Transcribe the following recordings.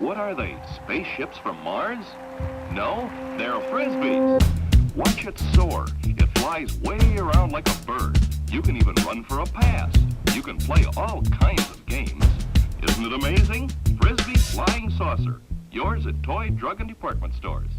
What are they, spaceships from Mars? No, they're Frisbees. Watch it soar. It flies way around like a bird. You can even run for a pass. You can play all kinds of games. Isn't it amazing? Frisbee Flying Saucer. Yours at toy, drug, and department stores.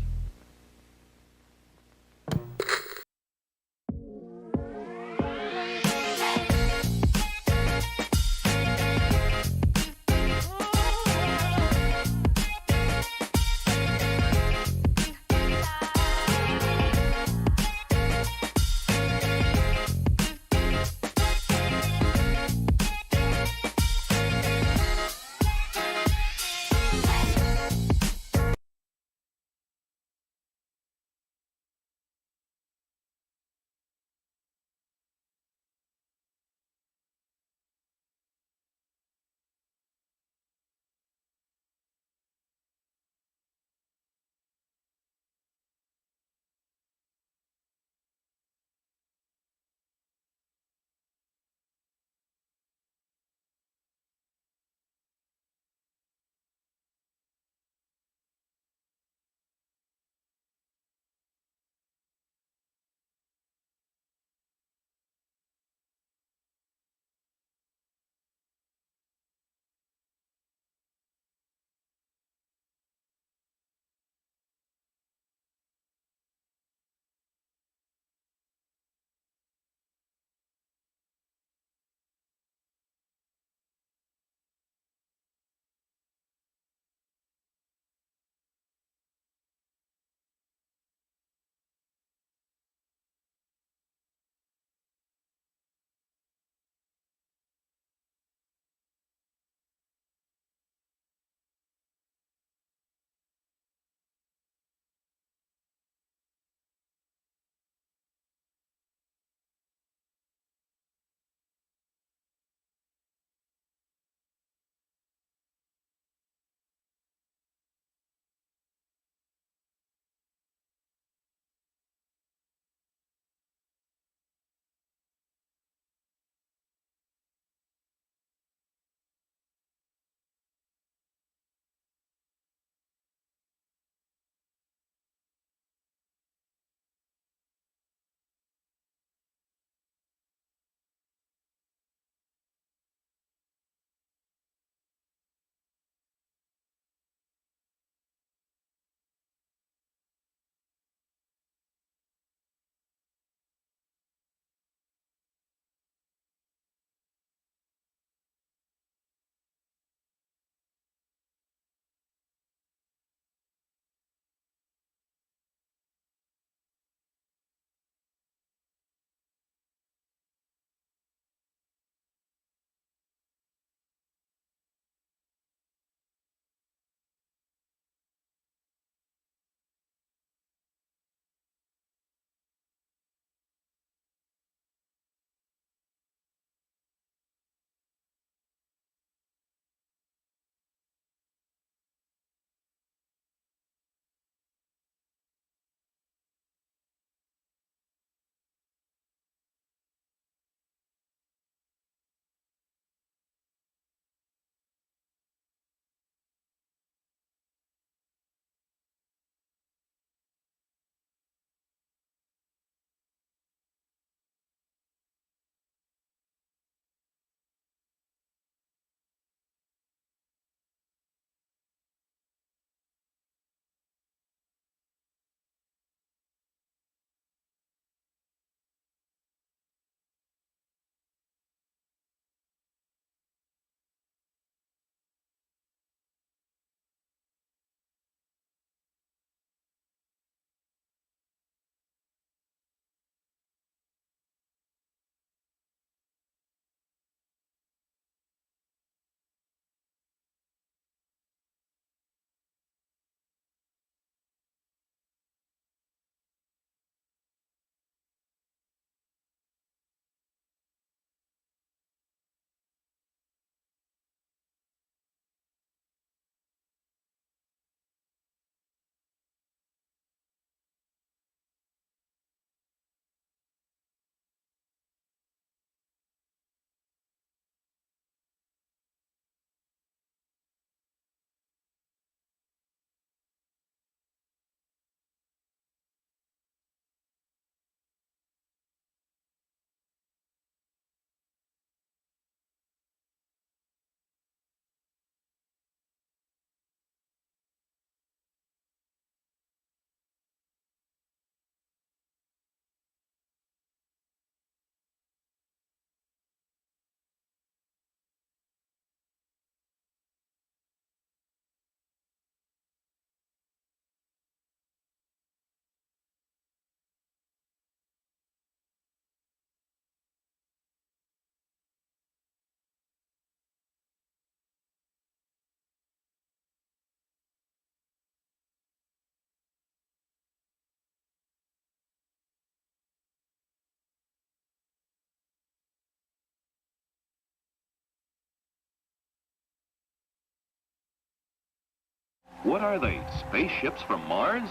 What are they, spaceships from Mars?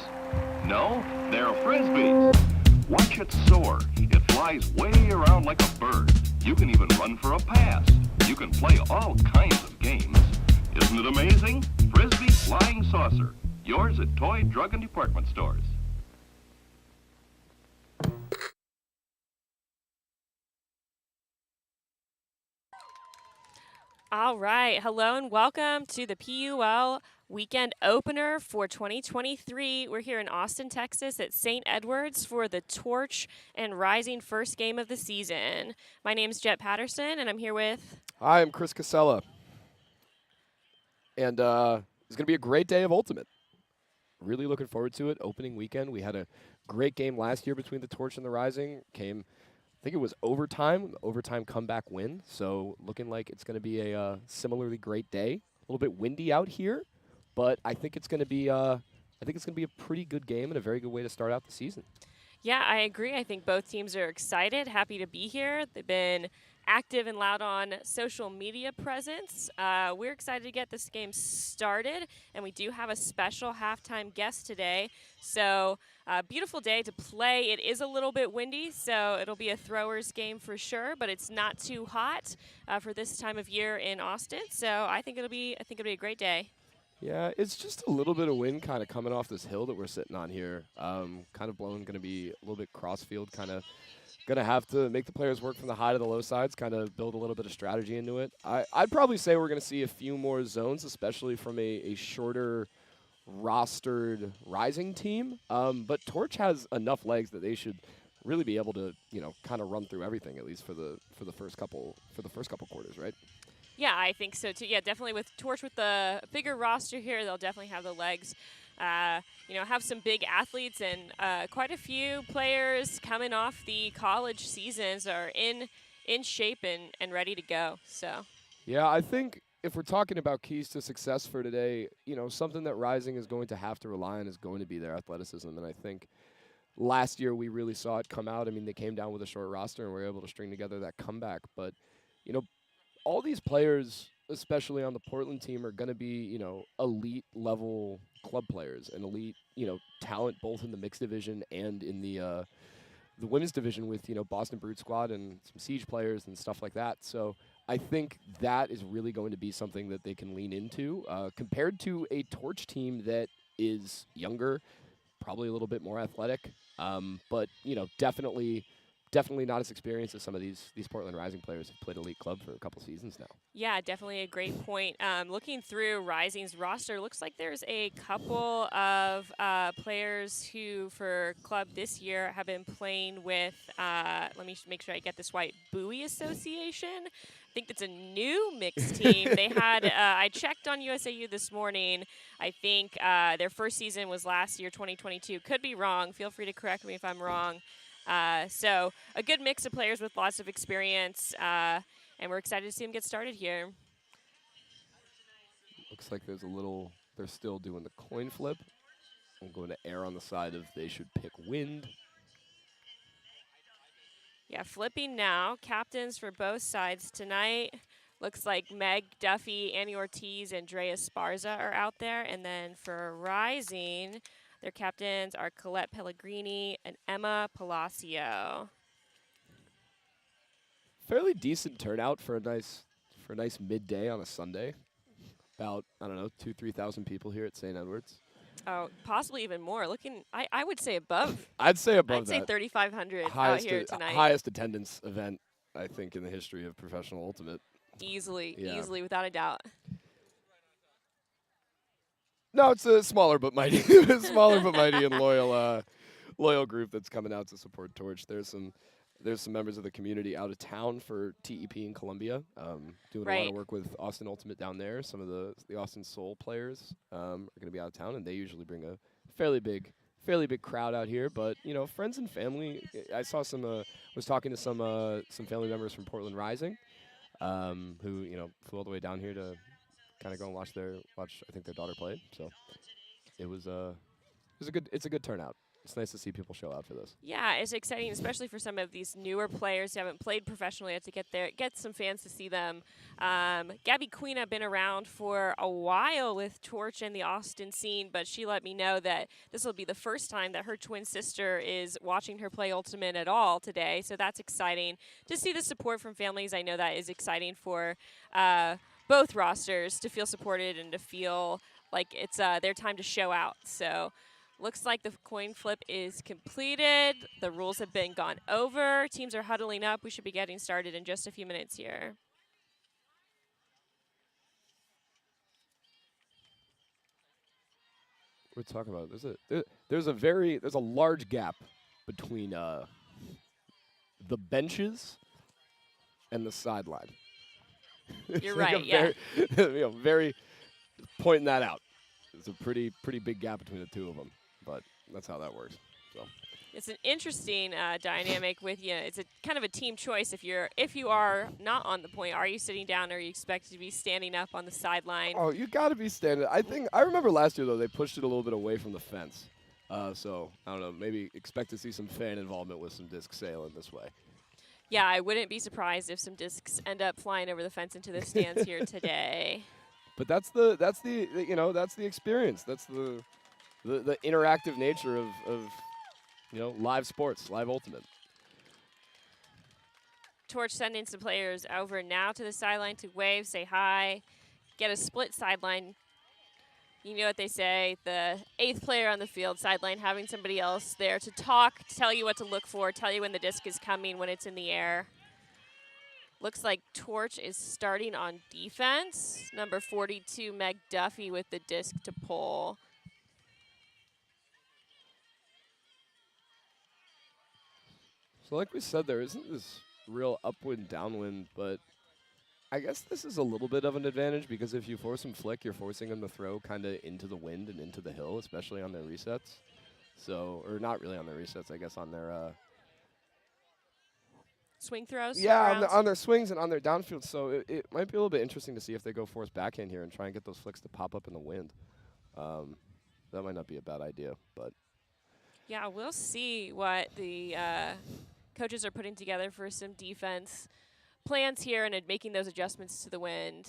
No, they're Frisbees. Watch it soar. It flies way around like a bird. You can even run for a pass. You can play all kinds of games. Isn't it amazing? Frisbee Flying Saucer. Yours at toy, drug, and department stores. All right. Hello and welcome to the PUL weekend opener for 2023. We're here in Austin, Texas at St. Edwards for the Torch and Rising first game of the season. My name is Jet Patterson, and I'm here with... Hi, I'm Chris Casella. And it's going to be a great day of Ultimate. Really looking forward to it. Opening weekend. We had a great game last year between the Torch and the Rising. I think it was overtime comeback win. So looking like it's going to be a similarly great day. A little bit windy out here, but I think it's going to be a pretty good game and a very good way to start out the season. Yeah, I agree. I think both teams are excited, happy to be here. They've been active and loud on social media presence. We're excited to get this game started, and we do have a special halftime guest today. So, beautiful day to play. It is a little bit windy, so it'll be a throwers game for sure, but it's not too hot for this time of year in Austin. So, I think it'll be a great day. Yeah, it's just a little bit of wind kind of coming off this hill that we're sitting on here. Kind of blowing, going to be a little bit crossfield, kind of going to have to make the players work from the high to the low sides, kind of build a little bit of strategy into it. I'd probably say we're going to see a few more zones, especially from a shorter rostered Rising team. But Torch has enough legs that they should really be able to, kind of run through everything, at least for the first couple quarters, right? Yeah, I think so too. Yeah, definitely with Torch with the bigger roster here, they'll definitely have the legs. Have some big athletes and quite a few players coming off the college seasons are in shape and ready to go. So. Yeah, I think if we're talking about keys to success for today, something that Rising is going to have to rely on is going to be their athleticism. And I think last year we really saw it come out. I mean, they came down with a short roster and were able to string together that comeback. But, all these players, especially on the Portland team, are going to be, elite level club players and elite, talent both in the mixed division and in the women's division with, Boston Brood Squad and some Siege players and stuff like that. So I think that is really going to be something that they can lean into compared to a Torch team that is younger, probably a little bit more athletic, but, definitely not as experienced as some of these Portland Rising players who've played elite club for a couple seasons now. Yeah, definitely a great point. Looking through Rising's roster, looks like there's a couple of players who, for club this year, have been playing with, let me make sure I get this right, Bowie Association. I think it's a new mixed team. They had, I checked on USAU this morning. I think their first season was last year, 2022. Could be wrong. Feel free to correct me if I'm wrong. So a good mix of players with lots of experience, and we're excited to see them get started here. Looks like they're still doing the coin flip. I'm going to err on the side of they should pick wind. Yeah, flipping now. Captains for both sides tonight. Looks like Meg Duffy, Annie Ortiz, and Drea Sparza are out there. And then for Rising, their captains are Colette Pellegrini and Emma Palacio. Fairly decent turnout for a nice midday on a Sunday. About, 2,000-3,000 people here at St. Edwards. Oh, possibly even more. I would say above. I'd say above I'd that. say 3,500 out here tonight. Highest attendance event, I think, in the history of professional Ultimate. Easily, without a doubt. No, it's a smaller but mighty, and loyal group that's coming out to support Torch. There's some members of the community out of town for TEP in Columbia, doing a lot of work with Austin Ultimate down there. Some of the Austin Soul players are going to be out of town, and they usually bring a fairly big crowd out here. But friends and family. I saw was talking to some family members from Portland Rising, who flew all the way down here to kind of go and watch I think their daughter play. So it's a good turnout. It's nice to see people show out for this. Yeah, it's exciting, especially for some of these newer players who haven't played professionally yet to get some fans to see them. Gabby Queen have been around for a while with Torch and the Austin scene, but she let me know that this will be the first time that her twin sister is watching her play Ultimate at all today. So that's exciting to see the support from families. I know that is exciting for both rosters to feel supported and to feel like it's their time to show out. So. Looks like the coin flip is completed. The rules have been gone over. Teams are huddling up. We should be getting started in just a few minutes here. We're talking about there's a large gap between the benches and the sideline. You're like right. Yeah. very pointing that out. There's a pretty big gap between the two of them. But that's how that works. So it's an interesting dynamic with you. It's a kind of a team choice. If you are not on the point, are you sitting down or are you expected to be standing up on the sideline? Oh, you got to be standing. I remember last year though they pushed it a little bit away from the fence. So I don't know. Maybe expect to see some fan involvement with some disc sailing this way. Yeah, I wouldn't be surprised if some discs end up flying over the fence into the stands here today. But that's the experience. That's the interactive nature of live sports, live Ultimate. Torch sending some players over now to the sideline to wave, say hi, get a split sideline. You know what they say, the 8th player on the field, sideline, having somebody else there to talk, tell you what to look for, tell you when the disc is coming, when it's in the air. Looks like Torch is starting on defense. Number 42, Meg Duffy with the disc to pull. So like we said, there isn't this real upwind, downwind, but I guess this is a little bit of an advantage because if you force them flick, you're forcing them to throw kind of into the wind and into the hill, especially on their resets. So, or not really on their resets, I guess on their swing throws? Yeah, on their swings and on their downfield. So it might be a little bit interesting to see if they go force backhand here and try and get those flicks to pop up in the wind. That might not be a bad idea, but. Yeah, we'll see what the coaches are putting together for some defense plans here and making those adjustments to the wind.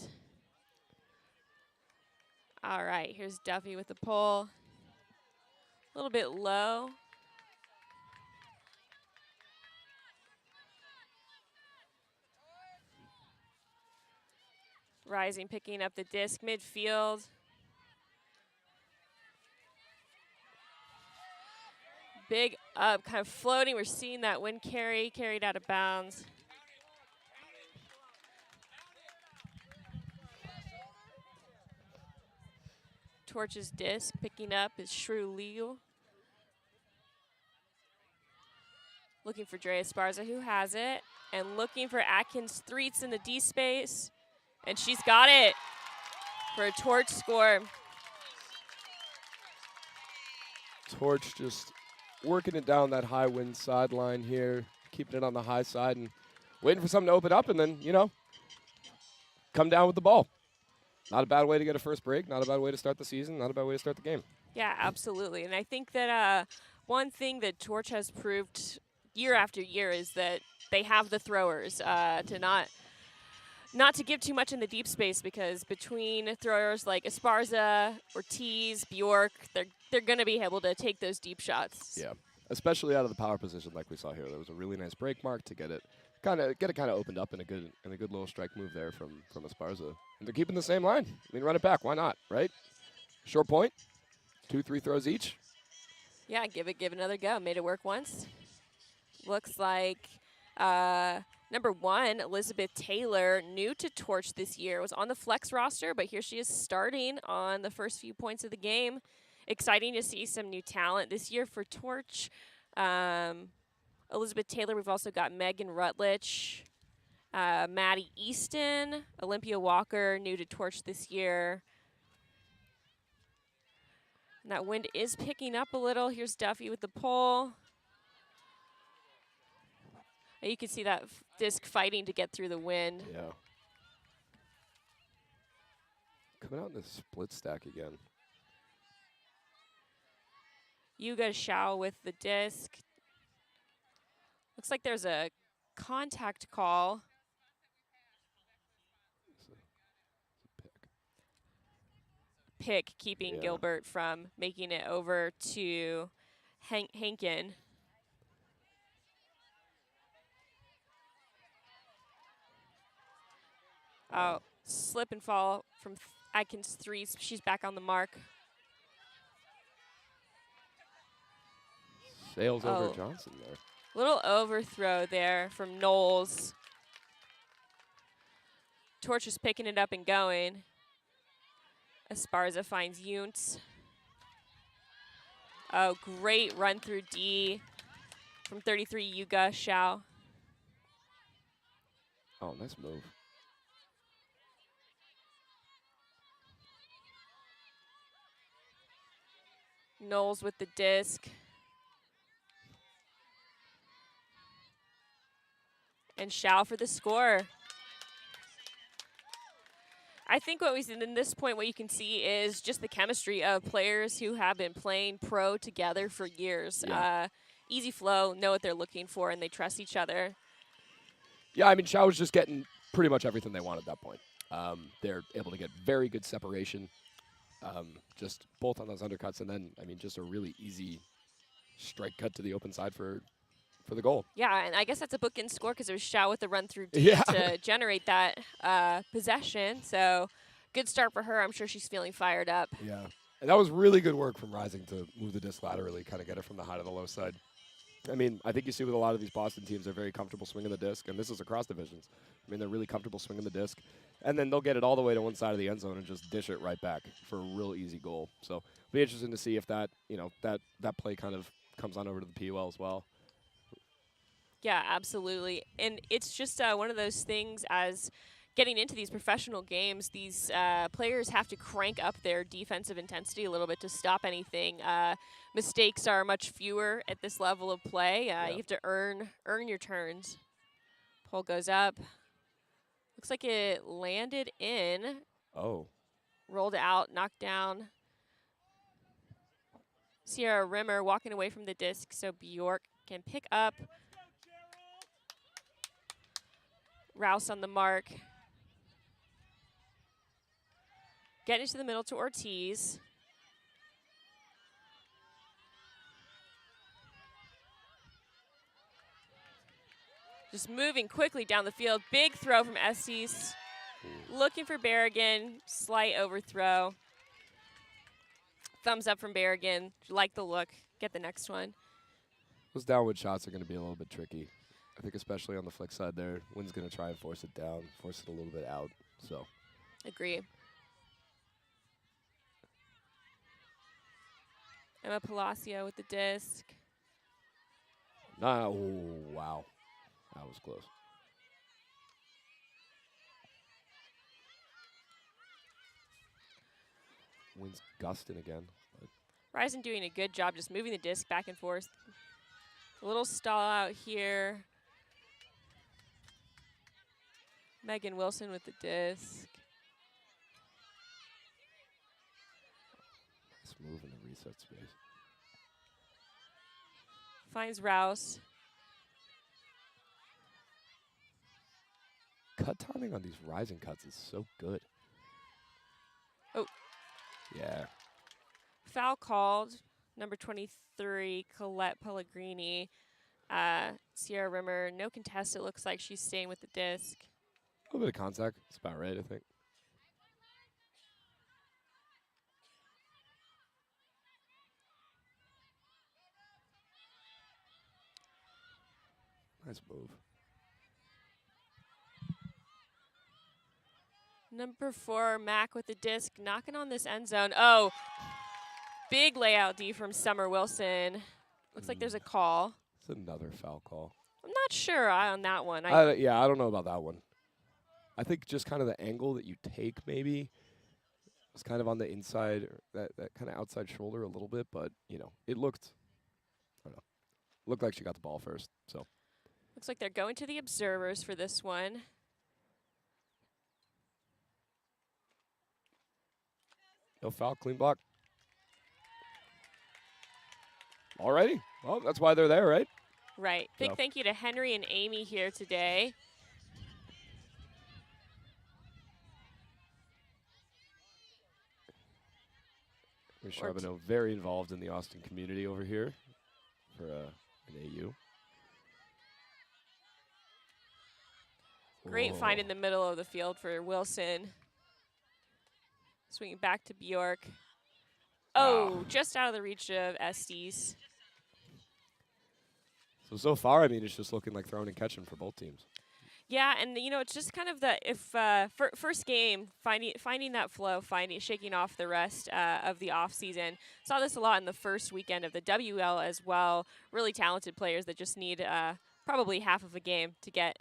All right, here's Duffy with the pull. A little bit low. Rising, picking up the disc midfield. Big up, kind of floating. We're seeing that wind carried out of bounds. Torch's disc picking up is Shrew Liu. Looking for Drea Esparza, who has it. And looking for Atkins Threets in the D space. And she's got it for a Torch score. Torch just working it down that high wind sideline here, keeping it on the high side and waiting for something to open up and then, come down with the ball. Not a bad way to get a first break, not a bad way to start the season, not a bad way to start the game. Yeah, absolutely. And I think that one thing that Torch has proved year after year is that they have the throwers to not to give too much in the deep space, because between throwers like Esparza, Ortiz, Bjork, they're going to be able to take those deep shots. Yeah, especially out of the power position like we saw here. There was a really nice break mark to get it kind of opened up in a good little strike move there from Esparza. And they're keeping the same line. I mean, run it back. Why not, right? Short point, 2-3 throws each. Yeah, give it another go. Made it work once. Looks like number 1, Elizabeth Taylor, new to Torch this year, was on the flex roster, but here she is starting on the first few points of the game. Exciting to see some new talent this year for Torch. Elizabeth Taylor, we've also got Megan Rutledge, Maddie Easton, Olympia Walker, new to Torch this year. And that wind is picking up a little. Here's Duffy with the pull. You can see that disc fighting to get through the wind. Yeah. Coming out in the split stack again. Yuga Shao with the disc. Looks like there's a contact call. It's a pick. Pick keeping Yeah. Gilbert from making it over to Hankin. Oh, slip and fall from Atkins threes. She's back on the mark. Sails over Oh. Johnson there. Little overthrow there from Knowles. Torch is picking it up and going. Esparza finds Yuntz. Oh, great run through D from 33 Yuga Shao. Oh, nice move. Knowles with the disc. And Shao for the score. I think what we see in this point, what you can see is just the chemistry of players who have been playing pro together for years. Yeah. Easy flow, know what they're looking for, and they trust each other. Yeah, I mean, Shao was just getting pretty much everything they wanted at that point. They're able to get very good separation, just both on those undercuts, and then, I mean, just a really easy strike cut to the open side for the goal. Yeah, and I guess that's a bookend score because it was Shao with the run through D Yeah. to generate that possession. So good start for her. I'm sure she's feeling fired up. Yeah. And that was really good work from Rising to move the disc laterally, kind of get it from the high to the low side. I mean, I think you see with a lot of these Boston teams, they're very comfortable swinging the disc, and this is across divisions. I mean, they're really comfortable swinging the disc, and then they'll get it all the way to one side of the end zone and just dish it right back for a real easy goal. So it'll be interesting to see if that, that play kind of comes on over to the PUL as well. Yeah, absolutely. And it's just one of those things as getting into these professional games, these players have to crank up their defensive intensity a little bit to stop anything. Mistakes are much fewer at this level of play. You have to earn your turns. Pole goes up. Looks like it landed in. Oh. Rolled out, knocked down. Sierra Rimmer walking away from the disc so Bjork can pick up. Rouse on the mark. Getting into the middle to Ortiz. Just moving quickly down the field. Big throw from Estes. Looking for Berrigan. Slight overthrow. Thumbs up from Berrigan. Like the look. Get the next one. Those downward shots are going to be a little bit tricky. I think especially on the flick side there, Wynn's going to try and force it down, force it a little bit out. So Agree. Emma Palacio with the disc. Oh, wow. That was close. Wynn's gusting again. Ryzen doing a good job just moving the disc back and forth. A little stall out here. Megan Wilson with the disc. Nice move in the reset space. Finds Rouse. Cut timing on these rising cuts is so good. Oh. Yeah. Foul called. Number 23, Colette Pellegrini. Sierra Rimmer, no contest. It looks like she's staying with the disc. A little bit of contact. That's about right, I think. Nice move. Number 4, Mac with the disc, knocking on this end zone. Oh, big layout D from Summer Wilson. Looks like there's a call. It's another foul call. I'm not sure on that one. Yeah, I don't know about that one. I think just kind of the angle that you take maybe was kind of on the inside, or that kind of outside shoulder a little bit, but, it looked, I don't know, looked like she got the ball first, so. Looks like they're going to the observers for this one. No foul, clean block. Alrighty. Well, that's why they're there, right? Right. Big So. thank you to Henry and Amy here today. Charbonneau very involved in the Austin community over here for an AU. Great find in the middle of the field for Wilson. Swinging back to Bjork. Oh, just out of the reach of Estes. So far, I mean, it's just looking like throwing and catching for both teams. Yeah, and you know, it's just kind of the first game finding that flow, shaking off the rest of the off season. Saw this a lot in the first weekend of the WL as well. Really talented players that just need probably half of a game to get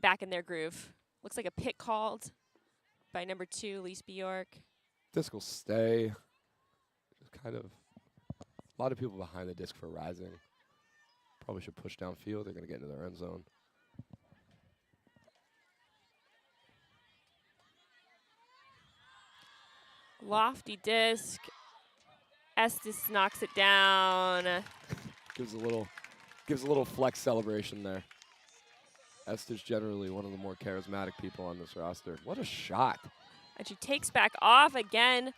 back in their groove. Looks like a pick called by number 2, Lise Bjork. Disc will stay. Just kind of a lot of people behind the disc for Rising. Probably should push downfield. They're going to get into their end zone. Lofty disc. Estes knocks it down. Gives a little flex celebration there. Estes generally one of the more charismatic people on this roster. What a shot. And she takes back off again.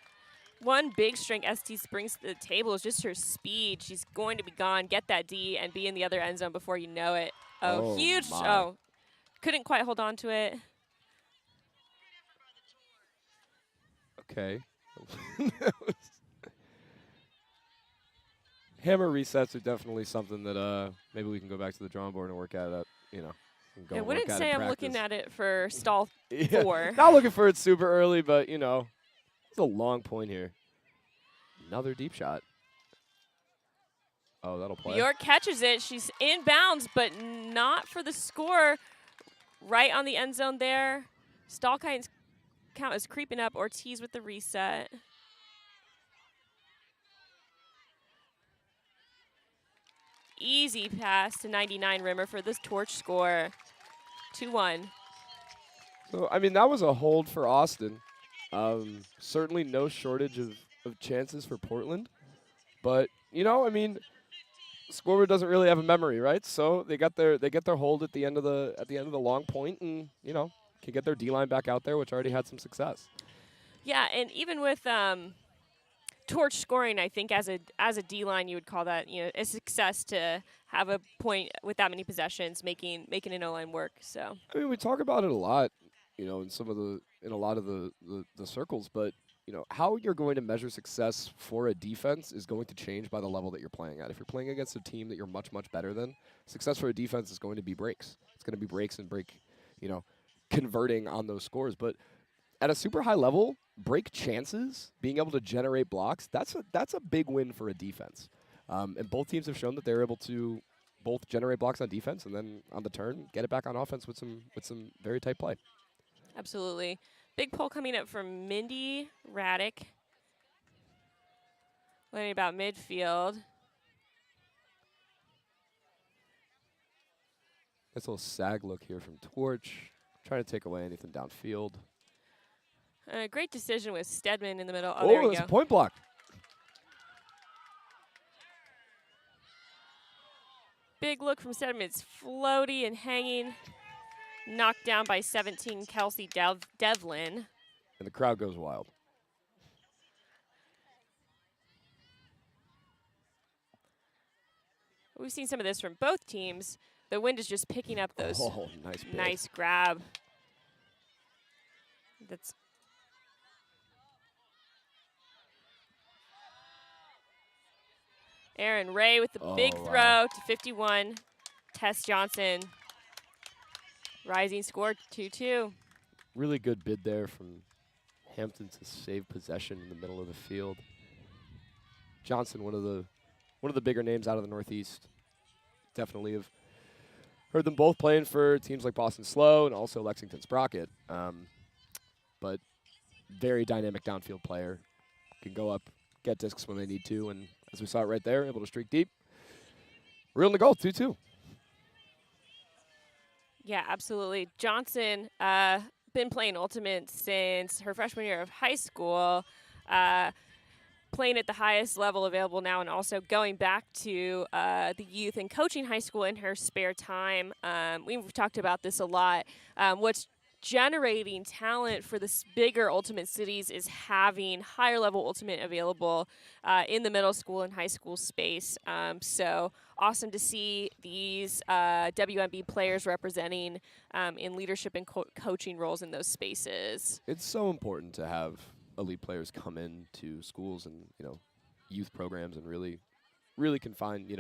One big strength Estes brings to the table is just her speed. She's going to be gone, get that D, and be in the other end zone before you know it. Oh, huge. My. Oh, couldn't quite hold on to it. Okay. Hammer resets are definitely something that maybe we can go back to the drawing board and work at it, you know. I wouldn't say I'm looking at it for stall 4. Not looking for it super early, but, you know, it's a long point here. Another deep shot. Oh, that'll play. Bjork catches it. She's inbounds, but not for the score. Right on the end zone there. Stall count is creeping up. Ortiz with the reset. Easy pass to 99 Rimmer for this torch score. 2-1. So, I mean, that was a hold for Austin. Certainly no shortage of chances for Portland. But, you know, I mean, scoreboard doesn't really have a memory, right? So they get their hold at the end of the long point and, you know, can get their D-line back out there, which already had some success. Yeah, and even with torch scoring, I think as a D-line, you would call that, you know, a success to have a point with that many possessions, making an O-line work. So I mean, we talk about it a lot, you know, in a lot of the circles, but you know, how you're going to measure success for a defense is going to change by the level that you're playing at. If you're playing against a team that you're much, much better than, success for a defense is going to be breaks. It's going to be breaks and you know, converting on those scores. But at a super high level, break chances, being able to generate blocks, that's a big win for a defense. And both teams have shown that they're able to both generate blocks on defense and then on the turn get it back on offense with some very tight play. absolutely. Big pull coming up from Mindy Raddick. Learning about midfield. Nice little sag look here from Torch. Trying to take away anything downfield. Great decision with Stedman in the middle. Oh, there we that's go. a point block. Big look from Stedman. It's floaty and hanging. Knocked down by 17, Kelsey Devlin. And the crowd goes wild. We've seen some of this from both teams. The wind is just picking up those. Oh, nice bid. Nice grab. That's Aaron Ray with the big throw to 51. Tess Johnson. Rising score 2-2. Really good bid there from Hampton to save possession in the middle of the field. Johnson, one of the bigger names out of the Northeast. Definitely have heard them both playing for teams like Boston Slow and also Lexington Sprocket. But very dynamic downfield player. Can go up, get discs when they need to, and as we saw it right there, able to streak deep. Real in the goal, 2-2. Yeah, absolutely. Johnson, been playing Ultimate since her freshman year of high school. playing at the highest level available now, and also going back to the youth and coaching high school in her spare time. We've talked about this a lot. What's generating talent for the bigger Ultimate Cities is having higher level Ultimate available in the middle school and high school space. So awesome to see these WMB players representing in leadership and coaching roles in those spaces. It's so important to have elite players come into schools and, youth programs and really can find,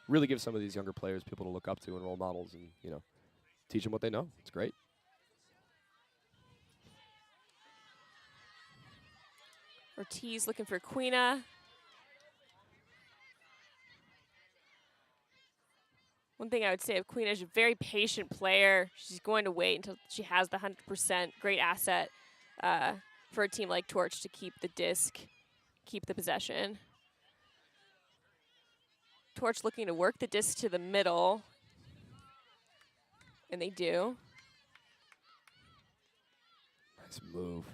really give some of these younger players people to look up to and role models and, teach them what they know. It's great. Ortiz looking for Quina. One thing I would say of Quina is a very patient player. She's going to wait until she has the 100%. Great asset for a team like Torch to keep the disc, keep the possession. Torch looking to work the disc to the middle. And they do. Nice move.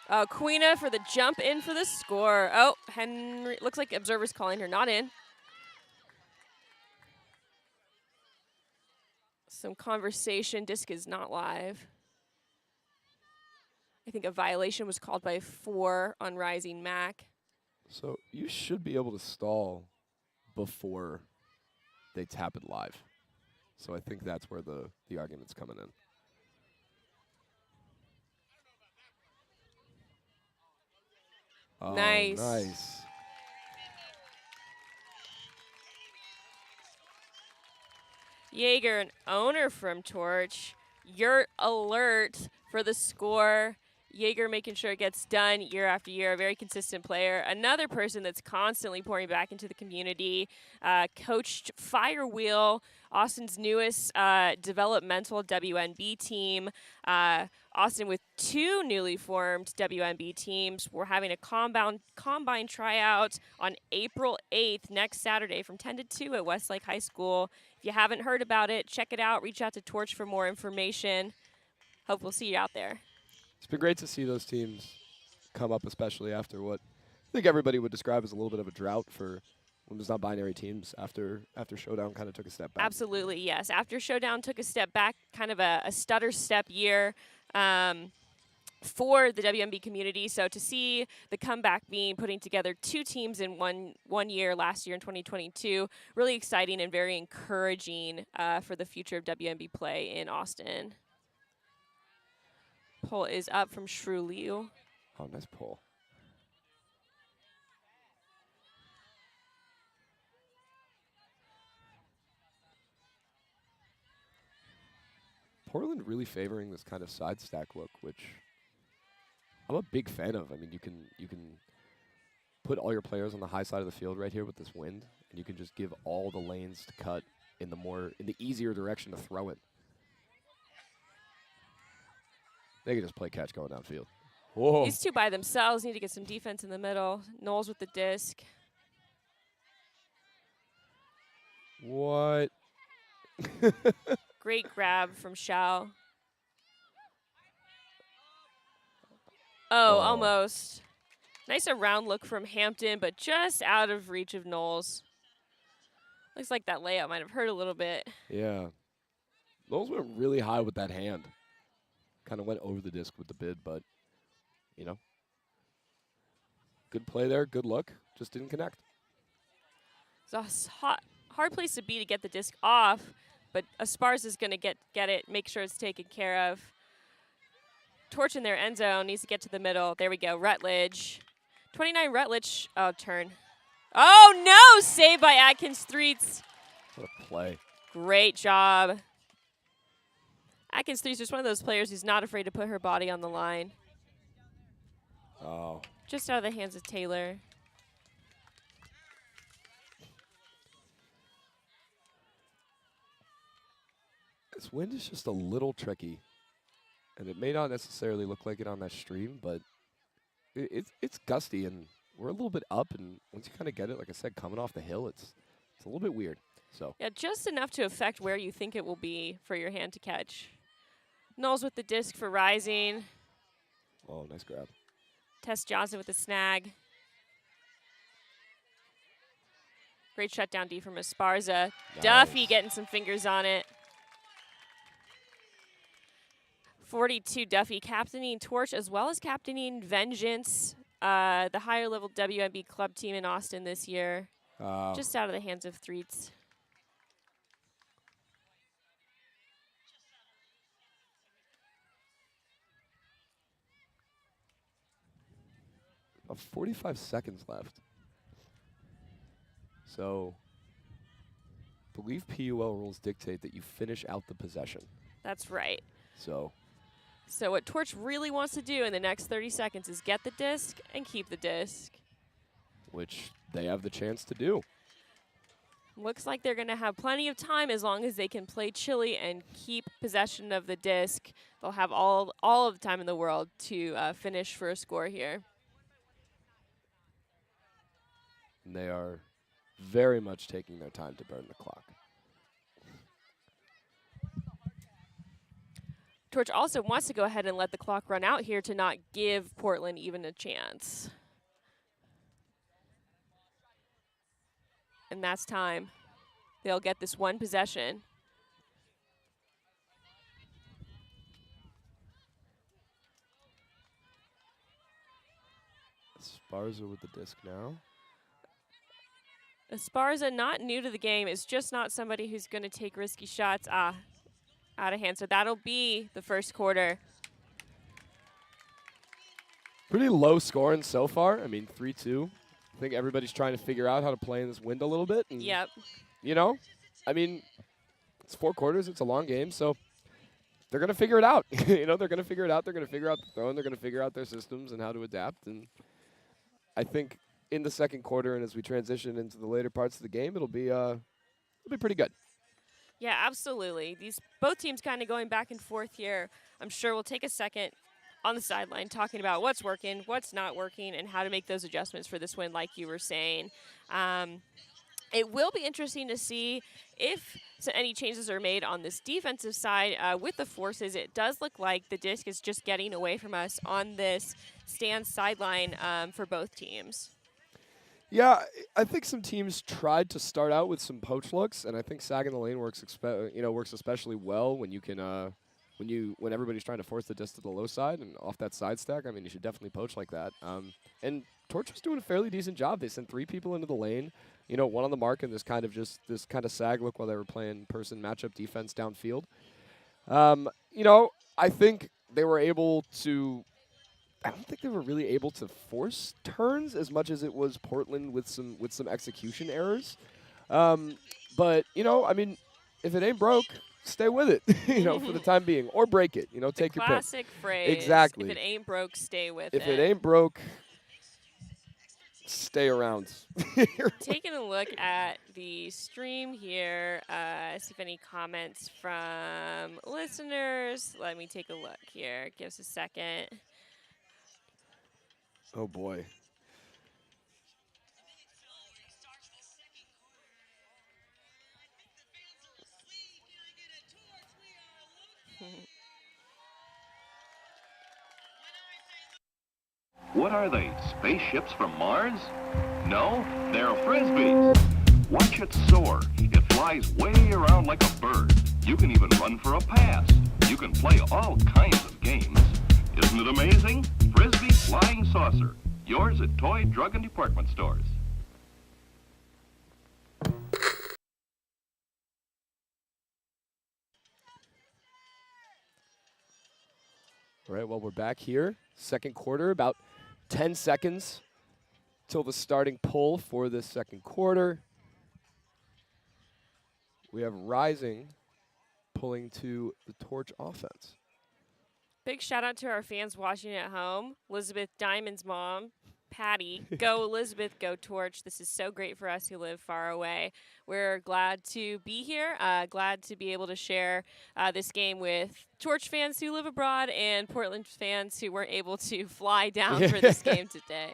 Quina for the jump in for the score. Oh, Henry, looks like observer's calling her not in. Some conversation, disc is not live. I think a violation was called by 4 on Rising Mac. So you should be able to stall before they tap it live. So I think that's where the argument's coming in. Oh, nice. Nice. Jaeger, an owner from Torch. You're alert for the score. Jaeger making sure it gets done year after year, a very consistent player. Another person that's constantly pouring back into the community. Coached Firewheel, Austin's newest developmental WNB team. Austin with 2 newly formed WNB teams. We're having a combine tryout on April 8th, next Saturday from 10 to 2 at Westlake High School. If you haven't heard about it, check it out. Reach out to Torch for more information. Hope we'll see you out there. It's been great to see those teams come up, especially after what I think everybody would describe as a little bit of a drought for women's non-binary teams after Showdown kind of took a step back. Absolutely, yes. After Showdown took a step back, kind of a stutter step year for the WMB community. So to see the comeback being putting together 2 teams in one year last year in 2022, really exciting and very encouraging for the future of WMB play in Austin. Pull is up from Shrew Liu. Oh, nice pull. Portland really favoring this kind of side stack look, which I'm a big fan of. I mean, you can put all your players on the high side of the field right here with this wind, and you can just give all the lanes to cut in the easier direction to throw it. They can just play catch going downfield. Whoa. These 2 by themselves need to get some defense in the middle. Knowles with the disc. What? Great grab from Shao. Oh, almost. Nice around look from Hampton, but just out of reach of Knowles. Looks like that layout might have hurt a little bit. Yeah. Knowles went really high with that hand. Kind of went over the disc with the bid, but, good play there, good look. Just didn't connect. It's a hard place to be to get the disc off, but Aspars is going to get it, make sure it's taken care of. Torch in their end zone, needs to get to the middle. There we go, Rutledge. 29 Rutledge, turn. Oh, no, saved by Atkins Threets. What a play. Great job. Atkins Threets is one of those players who's not afraid to put her body on the line. Oh. Just out of the hands of Taylor. This wind is just a little tricky. And it may not necessarily look like it on that stream, but it's gusty, and we're a little bit up, and once you kind of get it, like I said, coming off the hill, it's a little bit weird. So yeah, just enough to affect where you think it will be for your hand to catch. Knowles with the disc for Rising. Oh, nice grab. Tess Johnson with the snag. Great shutdown D from Esparza. Nice. Duffy getting some fingers on it. 42 Duffy captaining Torch as well as captaining Vengeance, the higher level WNB club team in Austin this year. Just out of the hands of Threets. About 45 seconds left. So, I believe PUL rules dictate that you finish out the possession. That's right. So what Torch really wants to do in the next 30 seconds is get the disc and keep the disc. which they have the chance to do. Looks like they're going to have plenty of time as long as they can play Chile and keep possession of the disc. They'll have all of the time in the world to finish for a score here. And they are very much taking their time to burn the clock. Torch also wants to go ahead and let the clock run out here to not give Portland even a chance. And that's time. They'll get this one possession. Esparza with the disc now. Esparza, not new to the game, is just not somebody who's going to take risky shots. Out of hand. So that'll be the first quarter. Pretty low scoring so far. I mean, 3-2. I think everybody's trying to figure out how to play in this wind a little bit. And, Yep. you know, I mean, it's 4 quarters. It's a long game, so they're going to figure it out. You know, they're going to figure it out. They're going to figure out the throw, and they're going to figure out their systems and how to adapt. And I think in the second quarter and as we transition into the later parts of the game, it'll be pretty good. Yeah, absolutely. Both teams kind of going back and forth here. I'm sure we'll take a second on the sideline talking about what's working, what's not working, and how to make those adjustments for this win, like you were saying. It will be interesting to see if any changes are made on this defensive side with the forces. It does look like the disc is just getting away from us on this stand sideline for both teams. Yeah, I think some teams tried to start out with some poach looks, and I think sagging the lane works especially well when you can when everybody's trying to force the disc to the low side and off that side stack. I mean, you should definitely poach like that. And Torch was doing a fairly decent job. They sent 3 people into the lane, one on the mark, and this kind of sag look while they were playing person matchup defense downfield. I think they were able to. I don't think they were really able to force turns as much as it was Portland with some execution errors. But I mean, if it ain't broke, stay with it, for the time being, or break it. Take your pick. Classic phrase. Exactly. If it ain't broke, stay with it. If it ain't broke, stay around. Taking a look at the stream here, see if any comments from listeners. Let me take a look here. Give us a second. Oh, boy. What are they, spaceships from Mars? No, they're Frisbees. Watch it soar. It flies way around like a bird. You can even run for a pass. You can play all kinds of games. Isn't it amazing? Frisbee Flying Saucer. Yours at toy, drug, and department stores. All right, well, we're back here. Second quarter, about 10 seconds till the starting pull for this second quarter. We have Rising pulling to the Torch offense. Big shout out to our fans watching at home. Elizabeth Diamond's mom, Patty. Go Elizabeth, go Torch. This is so great for us who live far away. We're glad to be here, glad to be able to share this game with Torch fans who live abroad and Portland fans who weren't able to fly down for this game today.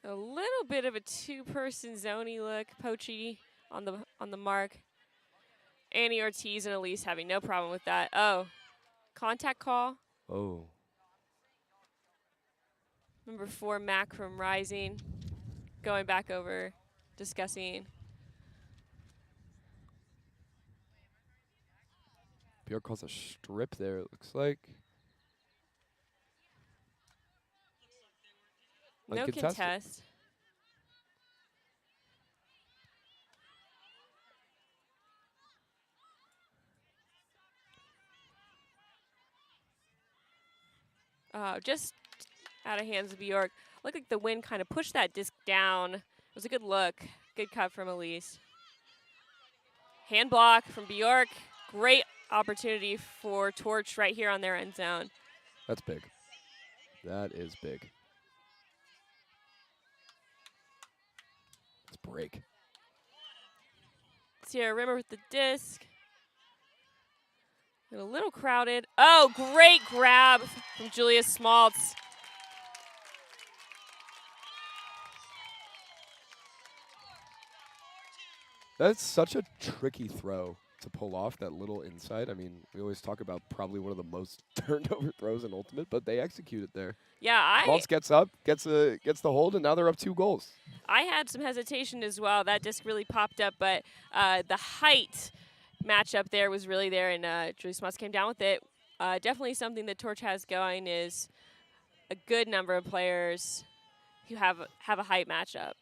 A little bit of a two-person zony look. Pochi on the mark. Annie Ortiz and Elise having no problem with that. Oh, contact call. Oh. Number 4, Mac from Rising, going back over, discussing. Bjork calls a strip there, it looks like. No Uncontested. contest. Just out of hands of Bjork. Looked like the wind kind of pushed that disc down. It was a good look. Good cut from Elise. Hand block from Bjork. Great opportunity for Torch right here on their end zone. That's big. That is big. Let's break. Sierra Rimmer with the disc. And a little crowded. Oh, great grab from Julia Smaltz. That's such a tricky throw to pull off, that little inside. I mean, we always talk about probably one of the most turned over throws in Ultimate, but they execute it there. Yeah, Maltz gets up, gets the hold, and now they're up 2 goals. I had some hesitation as well. That disc really popped up, but the height matchup there was really there, and Julia Smaltz came down with it. Definitely something that Torch has going is a good number of players who have a height matchup.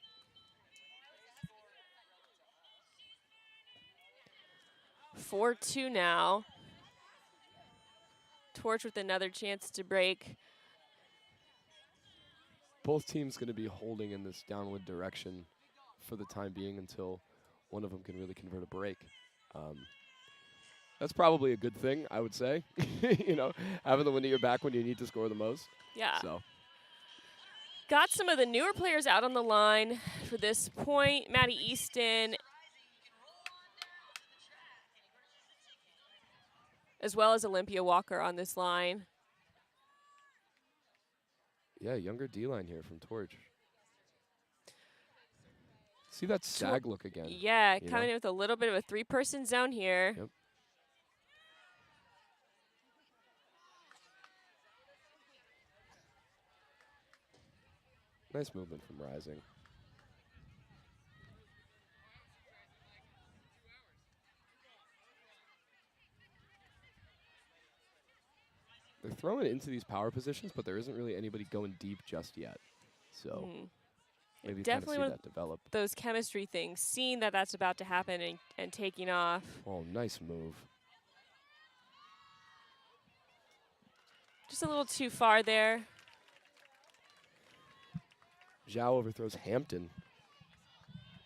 Four 2 now. Torch with another chance to break. Both teams going to be holding in this downward direction for the time being until one of them can really convert a break. That's probably a good thing, I would say. You know, having the wind at your back when you need to score the most. Yeah. So. Got some of the newer players out on the line for this point. Maddie Easton, as well as Olympia Walker on this line. Yeah, younger D-line here from Torch. See that sag look again. Yeah, coming in with a little bit of a 3-person zone here. Yep. Nice movement from Rising. They're throwing into these power positions, but there isn't really anybody going deep just yet. So maybe definitely kind of see that develop. Those chemistry things, seeing that that's about to happen and taking off. Oh, nice move. Just a little too far there. Zhao overthrows Hampton.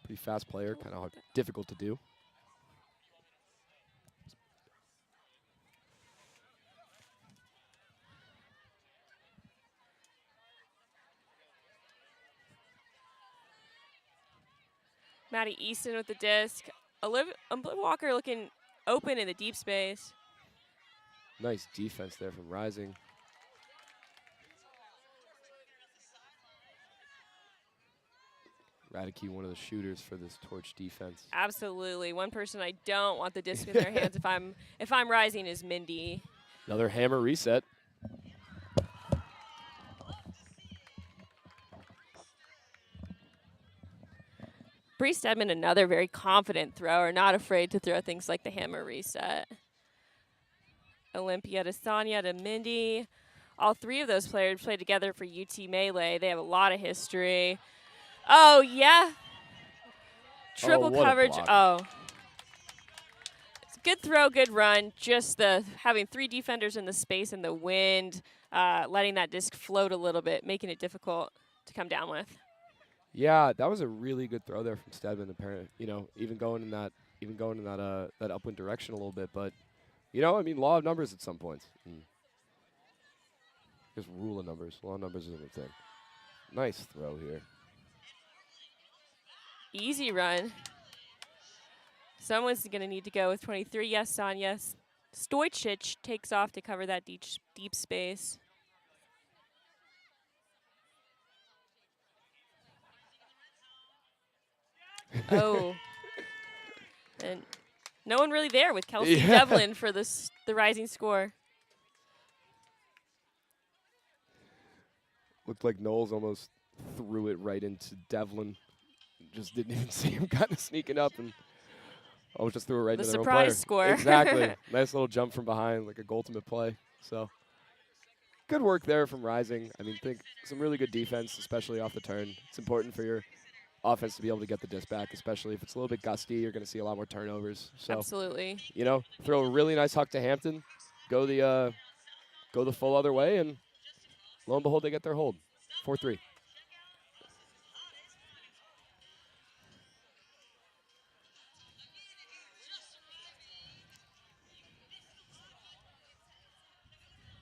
Pretty fast player, kind of difficult to do. Maddie Easton with the disc. Olivia Walker looking open in the deep space. Nice defense there from Rising. Radicki, one of the shooters for this Torch defense. Absolutely. One person I don't want the disc in their hands if I'm Rising is Mindy. Another hammer reset. Bree Stedman, another very confident thrower, not afraid to throw things like the hammer reset. Olympia to Sonia to Mindy. All 3 of those players played together for UT Melee. They have a lot of history. Oh, yeah. Triple coverage. Oh. It's a good throw, good run. Just the having 3 defenders in the space and the wind, letting that disc float a little bit, making it difficult to come down with. Yeah, that was a really good throw there from Stedman. Apparently, you know, even going in that that upwind direction a little bit. But you know, I mean, law of numbers at some points. Just rule of numbers. Law of numbers isn't a thing. Nice throw here. Easy run. Someone's going to need to go with 23. Yes, Sonia. Stojcic takes off to cover that deep space. Oh. And no one really there with Kelsey Yeah. Devlin for the rising score. Looked like Knowles almost threw it right into Devlin. Just didn't even see him kind of sneaking up and almost just threw it right The into their own player. surprise score. Exactly. Nice little jump from behind, like a ultimate play. So good work there from Rising. I mean, think some really good defense, especially off the turn. It's important for your offense to be able to get the disc back, especially if it's a little bit gusty. You're going to see a lot more turnovers. So, Absolutely. you know, throw a really nice huck to Hampton, go the full other way, and lo and behold, they get their hold. 4-3.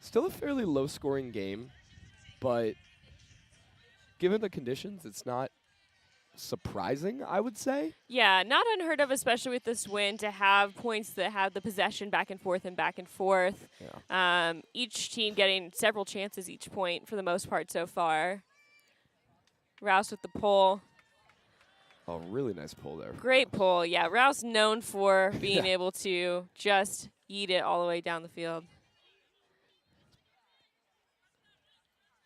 Still a fairly low-scoring game, but given the conditions, it's not surprising, I would say. Yeah, not unheard of, especially with this win, to have points that have the possession back and forth and back and forth. Yeah. Each team getting several chances each point for the most part so far. Rouse with the pull. Oh, really nice pull there. Great pull. Yeah, Rouse known for being Yeah. able to just eat it all the way down the field.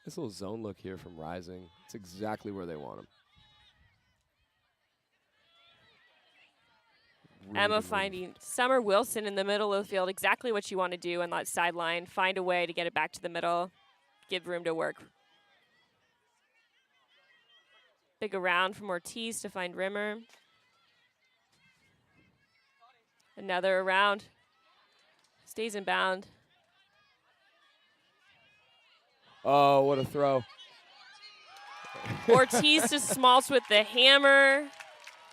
This little zone look here from Rising. It's exactly where they want him. Really Emma good move. finding Summer Wilson in the middle of the field, exactly what you want to do on that sideline. Find a way to get it back to the middle, give room to work. Big around from Ortiz to find Rimmer. Another around. Stays in bound. Oh, what a throw. Ortiz to Smaltz with the hammer.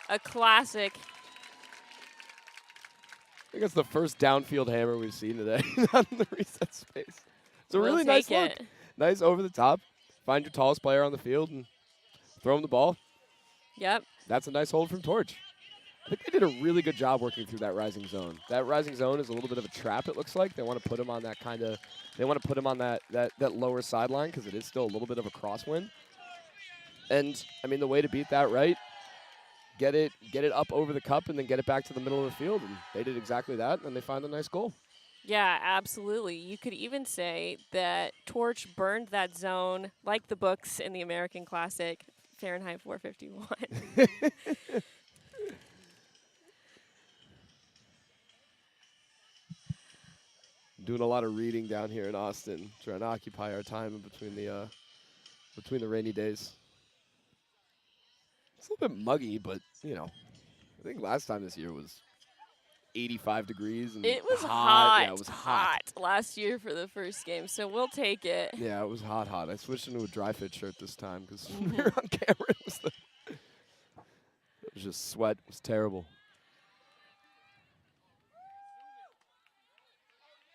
A classic. I think it's the first downfield hammer we've seen today on the reset space. It's a We'll really nice take look. it. Nice over the top. Find your tallest player on the field and throw him the ball. Yep. That's a nice hold from Torch. I think they did a really good job working through that rising zone. That rising zone is a little bit of a trap, it looks like. They want to put him on that kind of, they want to put him on that lower sideline because it is still a little bit of a crosswind. And, I mean, the way to beat that right, get it up over the cup and then get it back to the middle of the field. And they did exactly that, and they find a nice goal. Yeah, absolutely. You could even say that Torch burned that zone like the books in the American Classic, Fahrenheit 451. Doing a lot of reading down here in Austin, trying to occupy our time in between the rainy days. It's a little bit muggy, but you know, I think last time this year was 85 degrees and It was hot. hot. Yeah, it was hot. last year for the first game, so we'll take it. Yeah, it was hot. I switched into a dry fit shirt this time because when we were on camera, it was just sweat. It was terrible.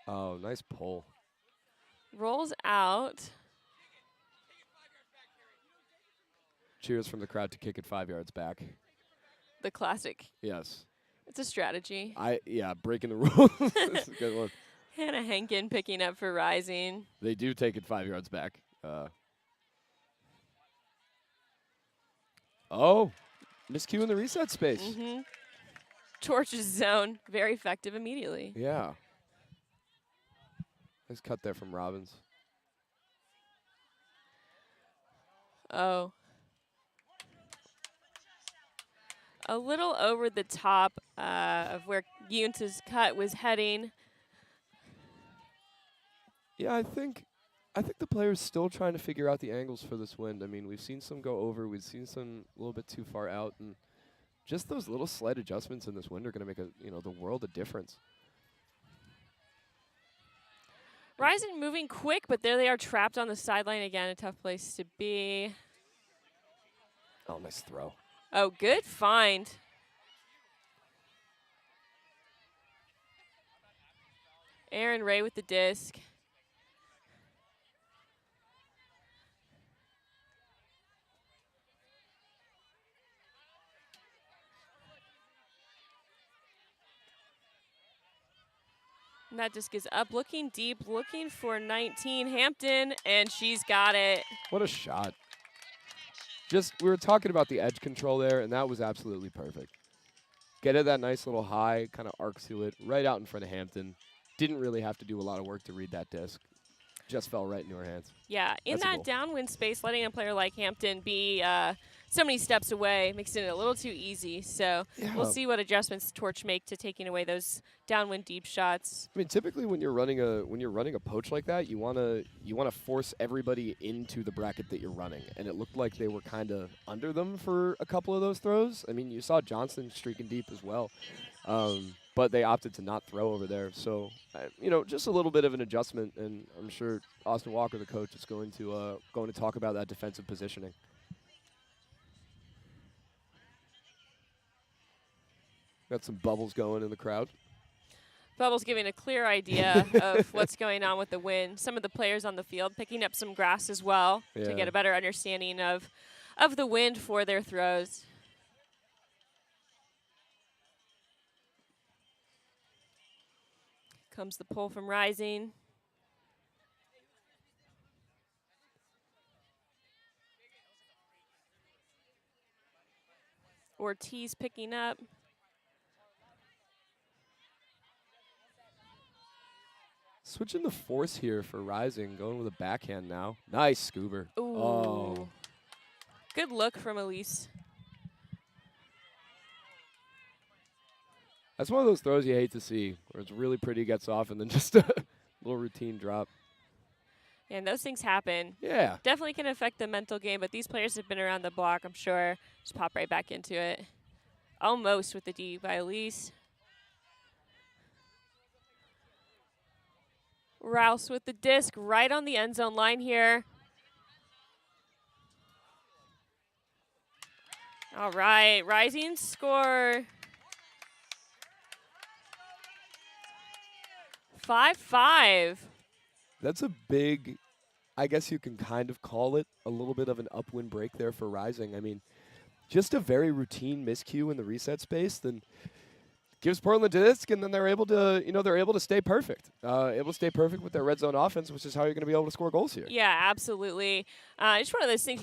Oh, nice pull. Rolls out. Cheers from the crowd to kick it 5 yards back. The classic. Yes. It's a strategy. Breaking the rules. That's a good one. Hannah Henkin picking up for Rising. They do take it 5 yards back. Miscue in the reset space. Mm-hmm. Torch's zone, very effective immediately. Yeah. Nice cut there from Robbins. Oh. A little over the top of where Yunta's cut was heading. Yeah, I think the player's still trying to figure out the angles for this wind. I mean, we've seen some go over, we've seen some a little bit too far out, and just those little slight adjustments in this wind are going to make the world a difference. Rising moving quick, but there they are trapped on the sideline again. A tough place to be. Oh, nice throw. Oh, good find. Aaron Ray with the disc. And that disc is up, looking deep, looking for 19 Hampton, and she's got it. What a shot. we were talking about the edge control there, and that was absolutely perfect. Get it that nice little high, kind of arc to it, right out in front of Hampton. Didn't really have to do a lot of work to read that disc. Just fell right into her hands. Yeah, in That's a that goal. downwind space, letting a player like Hampton be so many steps away makes it a little too easy. So we'll see what adjustments Torch make to taking away those downwind deep shots. I mean, typically when you're running a poach like that, you wanna force everybody into the bracket that you're running, and it looked like they were kind of under them for a couple of those throws. I mean, you saw Johnson streaking deep as well, but they opted to not throw over there. So, just a little bit of an adjustment, and I'm sure Austin Walker, the coach, is going to talk about that defensive positioning. Got some bubbles going in the crowd. Bubbles giving a clear idea of what's going on with the wind. Some of the players on the field picking up some grass as well to get a better understanding of the wind for their throws. Comes the pull from Rising. Ortiz picking up. Switching the force here for Rising, going with a backhand now. Nice scoober. Ooh. Oh. Good look from Elise. That's one of those throws you hate to see, where it's really pretty, gets off, and then just a little routine drop. And those things happen. Yeah. Definitely can affect the mental game, but these players have been around the block, I'm sure. Just pop right back into it. Almost with the D by Elise. Rouse with the disc right on the end zone line here. All right, Rising score. 5-5. That's a big, I guess you can kind of call it a little bit of an upwind break there for Rising. I mean, just a very routine miscue in the reset space, then gives Portland a disc, and then they're able to stay perfect. Able to stay perfect with their red zone offense, which is how you're going to be able to score goals here. Yeah, absolutely. It's one of those things,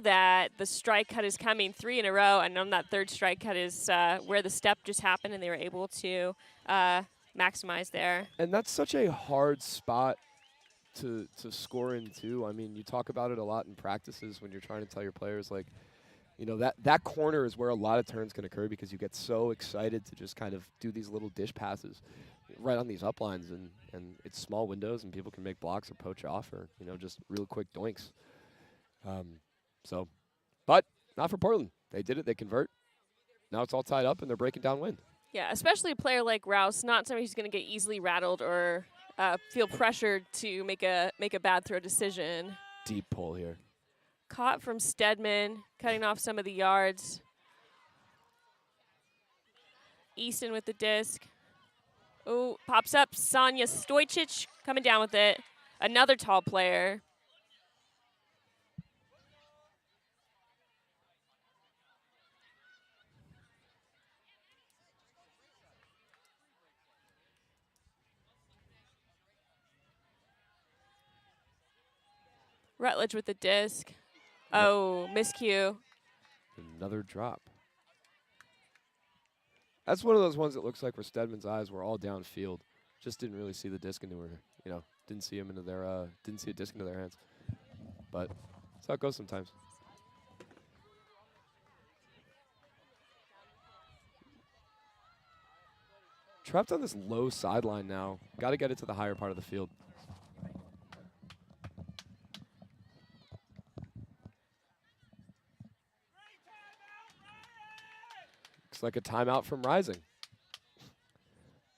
that the strike cut is coming 3 in a row, and on that third strike cut is where the step just happened, and they were able to maximize there. And that's such a hard spot to score in, too. I mean, you talk about it a lot in practices when you're trying to tell your players, like, that corner is where a lot of turns can occur because you get so excited to just kind of do these little dish passes right on these uplines, and it's small windows, and people can make blocks or poach off or, just real quick doinks. But not for Portland. They did it. They convert. Now it's all tied up, and they're breaking downwind. Yeah, especially a player like Rouse, not somebody who's going to get easily rattled or feel pressured to make a bad throw decision. Deep pull here. Caught from Stedman, cutting off some of the yards. Easton with the disc. Oh, pops up. Sonia Stojcic coming down with it. Another tall player. Rutledge with the disc. Oh, miscue. Another drop. That's one of those ones that looks like where Stedman's eyes were all downfield. Just didn't really see the disc into her, didn't see a disc into their hands. But that's how it goes sometimes. Trapped on this low sideline now. Got to get it to the higher part of the field. Looks like a timeout from Rising.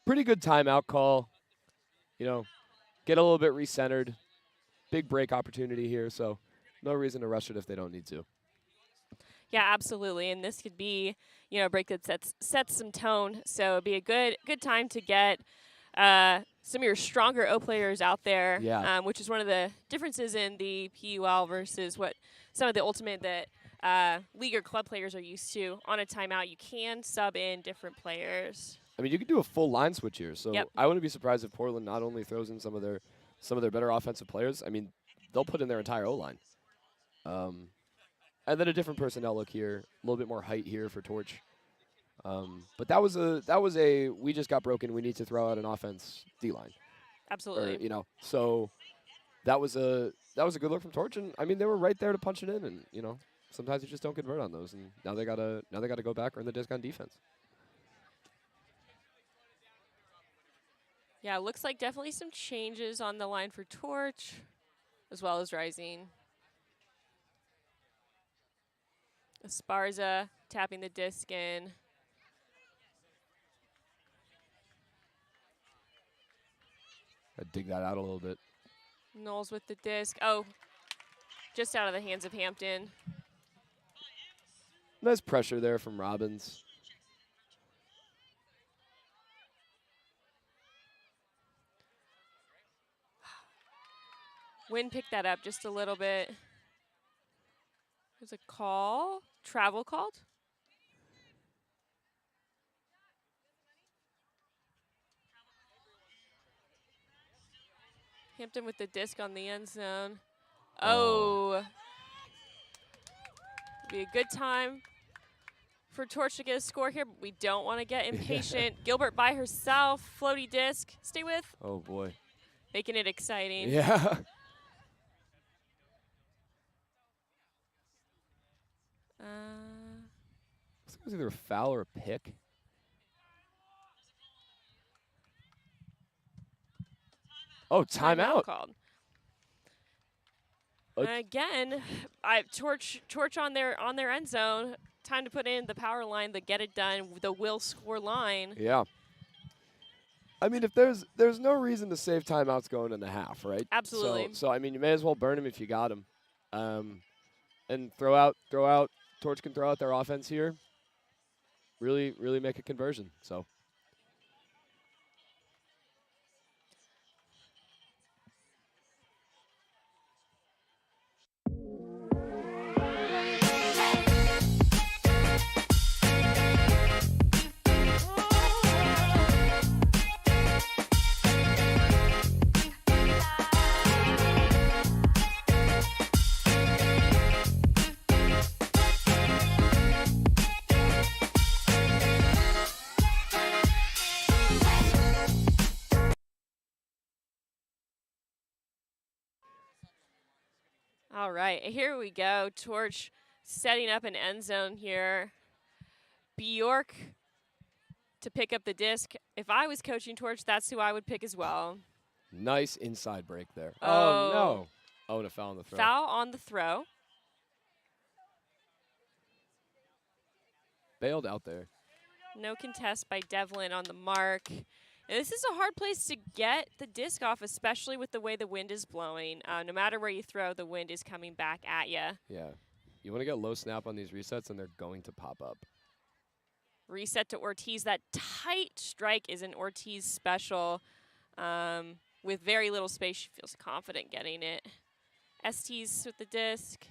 Pretty good timeout call. Get a little bit recentered. Big break opportunity here, so no reason to rush it if they don't need to. Yeah, absolutely. And this could be, a break that sets some tone. So it'd be a good time to get some of your stronger O players out there, which is one of the differences in the PUL versus what some of the ultimate that league or club players are used to. On a timeout, you can sub in different players. I mean, you could do a full line switch here. So I wouldn't be surprised if Portland not only throws in some of their better offensive players. I mean, they'll put in their entire O line. And then a different personnel look here, a little bit more height here for Torch. But that was a we just got broken. We need to throw out an offense D line. Absolutely. Or, you know, so that was a good look from Torch, and I mean they were right there to punch it in, and you know sometimes you just don't convert on those, and now they gotta go back or in the disc on defense. Yeah, looks like definitely some changes on the line for Torch, as well as Rising. Esparza tapping the disc in. I'd dig that out a little bit. Knowles with the disc. Oh, just out of the hands of Hampton. Nice pressure there from Robbins. Wynn picked that up just a little bit. There's a call. Travel called. Hampton with the disc on the end zone. Oh. Be a good time for Torch to get a score here, but we don't want to get impatient. Gilbert by herself. Floaty disc. Stay with. Oh, boy. Making it exciting. Yeah. It was either a foul or a pick. Oh, timeout. Called. Again, Torch on their end zone. Time to put in the power line, the get it done, the will score line. Yeah. I mean, if there's no reason to save timeouts going in the half, right? Absolutely. So I mean, you may as well burn them if you got them, and throw out. Torch can throw out their offense here. Really make a conversion. So. All right, here we go. Torch setting up an end zone here. Bjork to pick up the disc. If I was coaching Torch, that's who I would pick as well. Nice inside break there. Oh, no. Oh, and a foul on the throw. Foul on the throw. Bailed out there. No contest by Devlin on the mark. And this is a hard place to get the disc off, especially with the way the wind is blowing. No matter where you throw, the wind is coming back at you. Yeah. You want to get low snap on these resets, and they're going to pop up. Reset to Ortiz. That tight strike is an Ortiz special. With very little space, she feels confident getting it. Estes with the disc.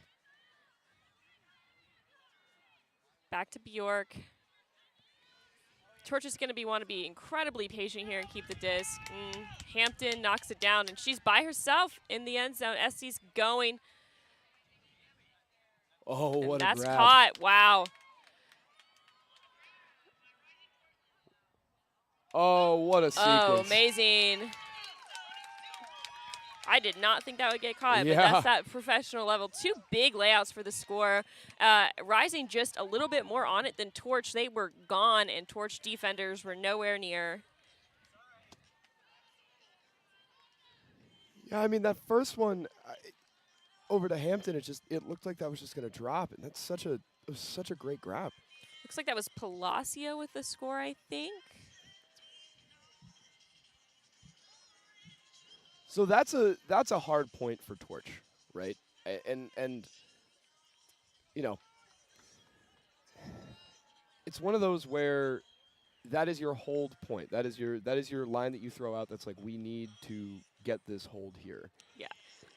Back to Bjork. Torch is going to want to be incredibly patient here and keep the disc. Hampton knocks it down, and she's by herself in the end zone. Estes going. Oh, what a grab. That's caught. Wow. Oh, what a sequence. Oh, amazing. I did not think that would get caught, Yeah. but that's that professional level. Two big layouts for the score. Rising just a little bit more on it than Torch. They were gone, and Torch defenders were nowhere near. Yeah, I mean, that first one over to Hampton, it looked like that was just going to drop, and it was such a great grab. Looks like that was Palacio with the score, I think. So that's a hard point for Torch, right? And you know, it's one of those where that is your hold point. That is your line that you throw out. That's like, we need to get this hold here. Yeah,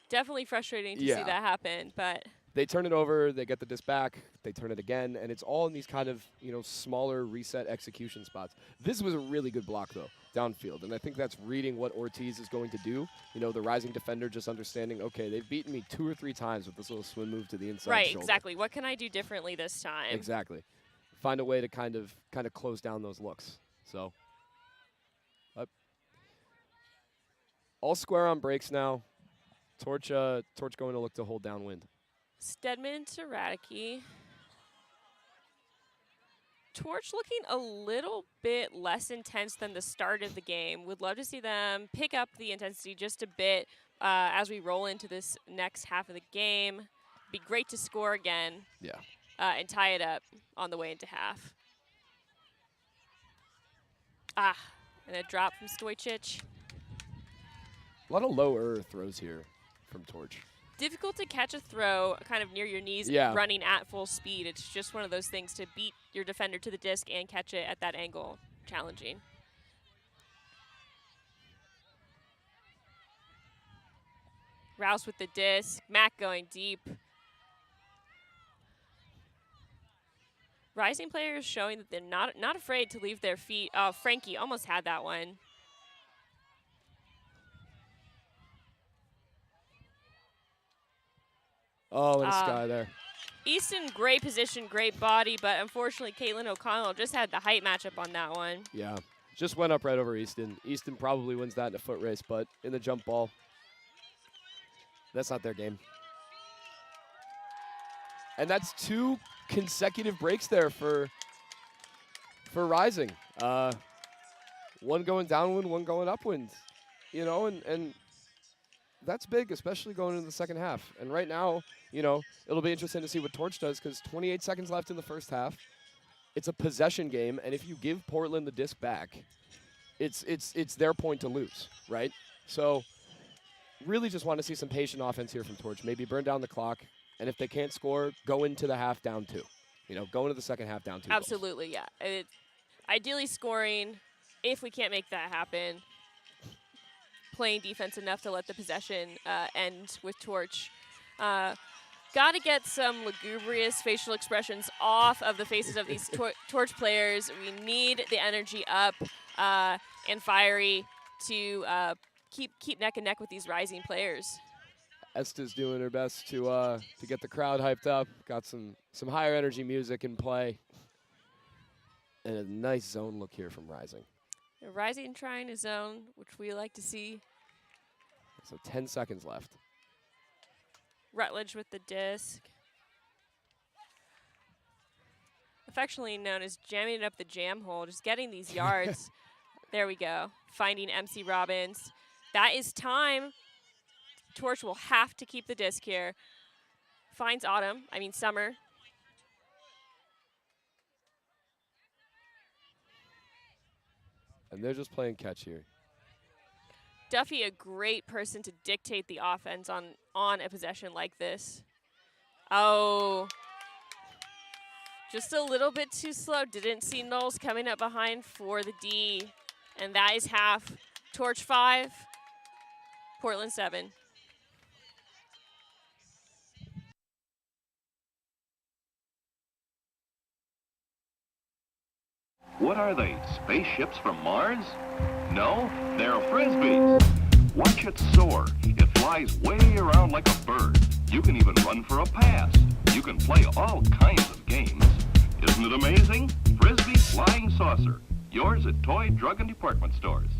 definitely frustrating to see that happen, but they turn it over, they get the disc back, they turn it again, and it's all in these kind of, smaller reset execution spots. This was a really good block, though, downfield, and I think that's reading what Ortiz is going to do. The rising defender just understanding, okay, they've beaten me 2 or 3 times with this little swim move to the inside Right, shoulder. exactly. What can I do differently this time? Exactly. Find a way to kind of close down those looks. So, all square on breaks now. Torch going to look to hold downwind. Stedman to Radke. Torch looking a little bit less intense than the start of the game. Would love to see them pick up the intensity just a bit as we roll into this next half of the game. Be great to score again. Yeah. And tie it up on the way into half. And a drop from Stojcic. A lot of lower throws here from Torch. Difficult to catch a throw kind of near your knees, running at full speed. It's just one of those things to beat your defender to the disc and catch it at that angle. Challenging. Rouse with the disc. Mac going deep. Rising players showing that they're not afraid to leave their feet. Oh, Frankie almost had that one. Oh, and Sky there. Easton, great position, great body, but unfortunately, Caitlin O'Connell just had the height matchup on that one. Yeah, just went up right over Easton. Easton probably wins that in a foot race, but in the jump ball, that's not their game. And that's 2 consecutive breaks there for Rising. One going downwind, one going upwind. And that's big, especially going into the second half. And right now, it'll be interesting to see what Torch does because 28 seconds left in the first half. It's a possession game, and if you give Portland the disc back, it's their point to lose, right? So really just want to see some patient offense here from Torch. Maybe burn down the clock, and if they can't score, go into the half down 2. Go into the second half down 2 Absolutely, goals. yeah. Ideally scoring, if we can't make that happen, playing defense enough to let the possession end with Torch. Got to get some lugubrious facial expressions off of the faces of these Torch players. We need the energy up and fiery to keep neck and neck with these Rising players. Esta's doing her best to get the crowd hyped up. Got some higher energy music in play. And a nice zone look here from Rising. Rising trying a zone, which we like to see. So 10 seconds left. Rutledge with the disc. Affectionately known as jamming it up the jam hole, just getting these yards. There we go. Finding MC Robbins. That is time. Torch will have to keep the disc here. Finds Summer. And they're just playing catch here. Duffy, a great person to dictate the offense on a possession like this. Oh, just a little bit too slow. Didn't see Knowles coming up behind for the D. And that is half. Torch 5, Portland 7. What are they, spaceships from Mars? No, they're Frisbees. Watch it soar. It flies way around like a bird. You can even run for a pass. You can play all kinds of games. Isn't it amazing? Frisbee Flying Saucer. Yours at toy, drug, and department stores.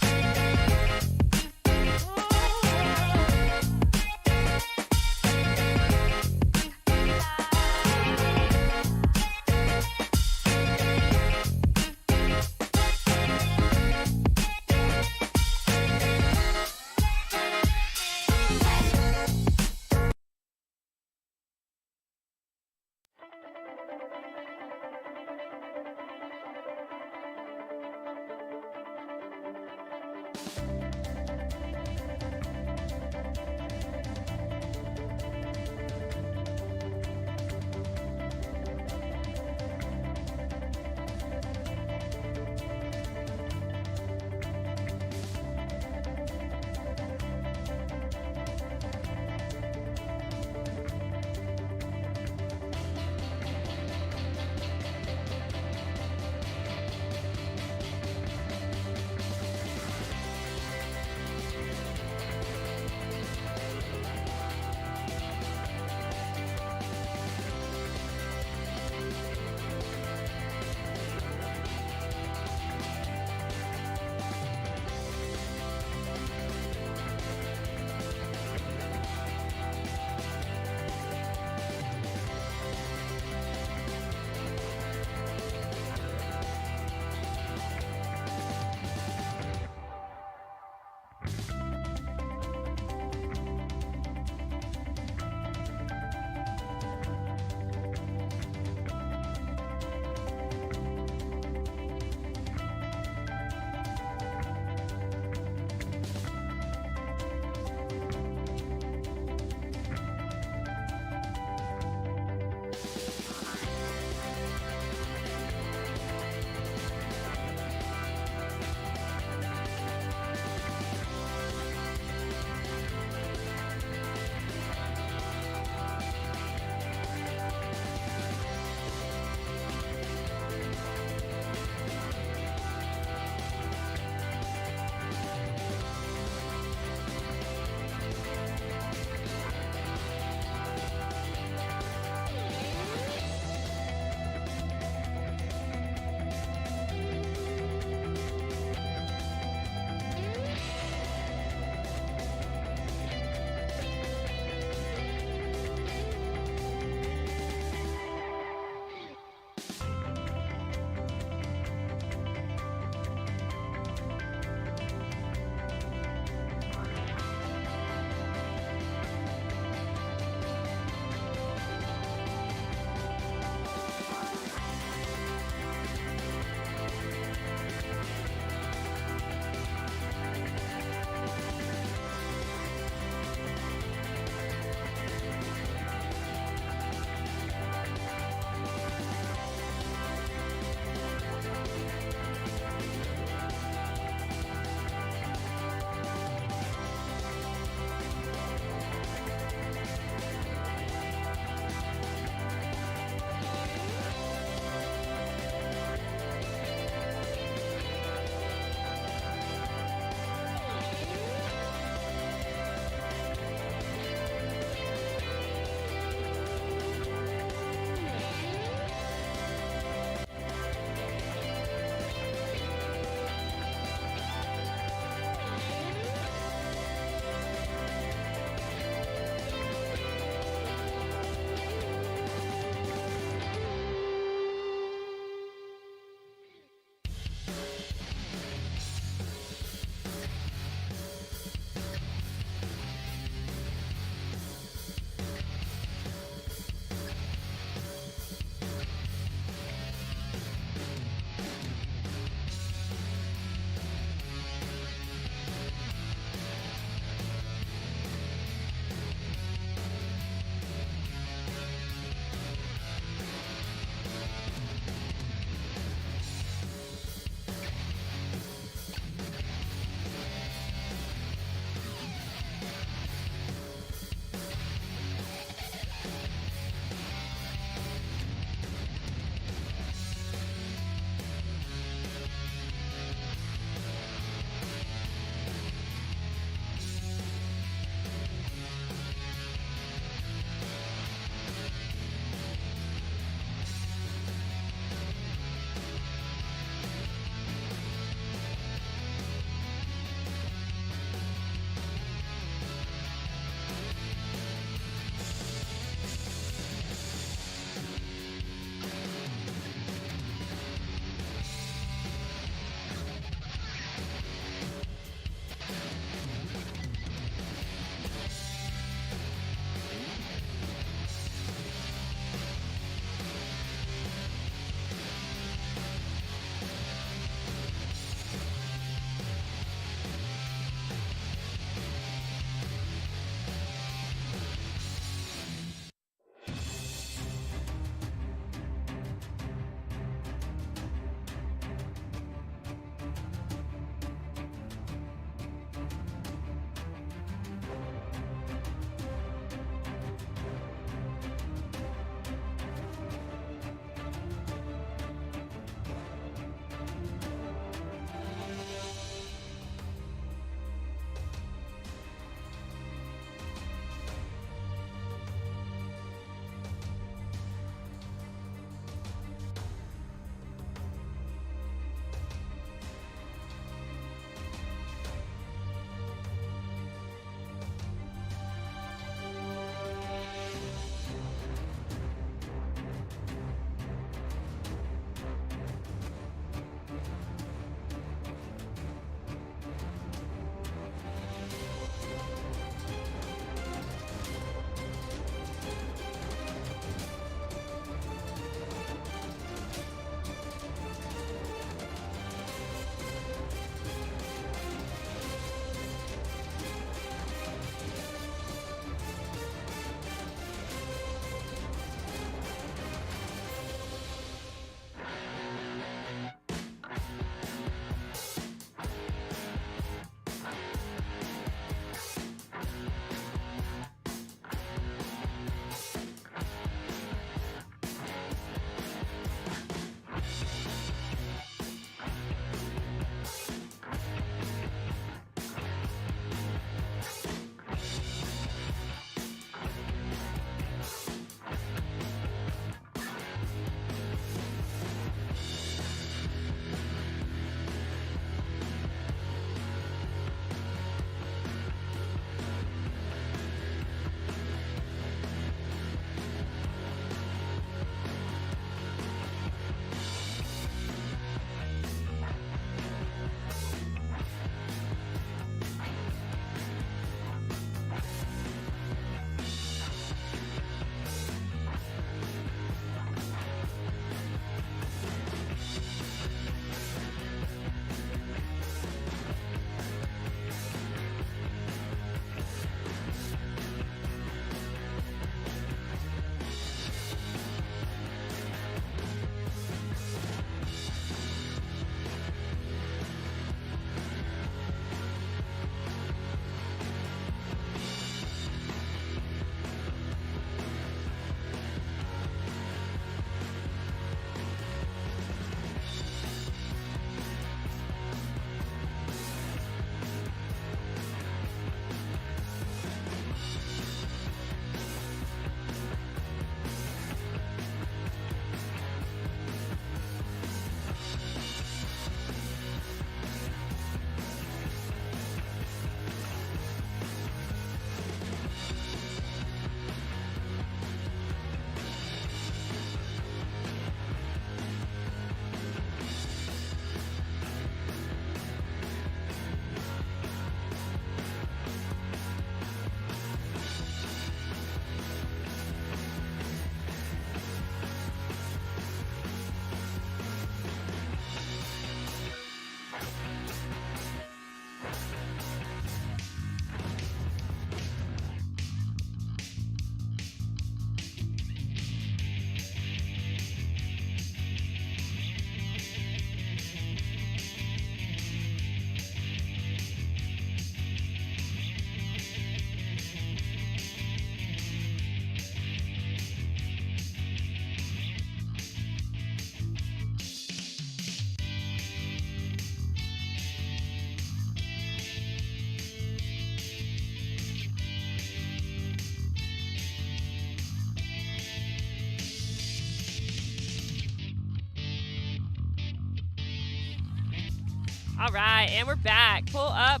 All right, and we're back. Pull up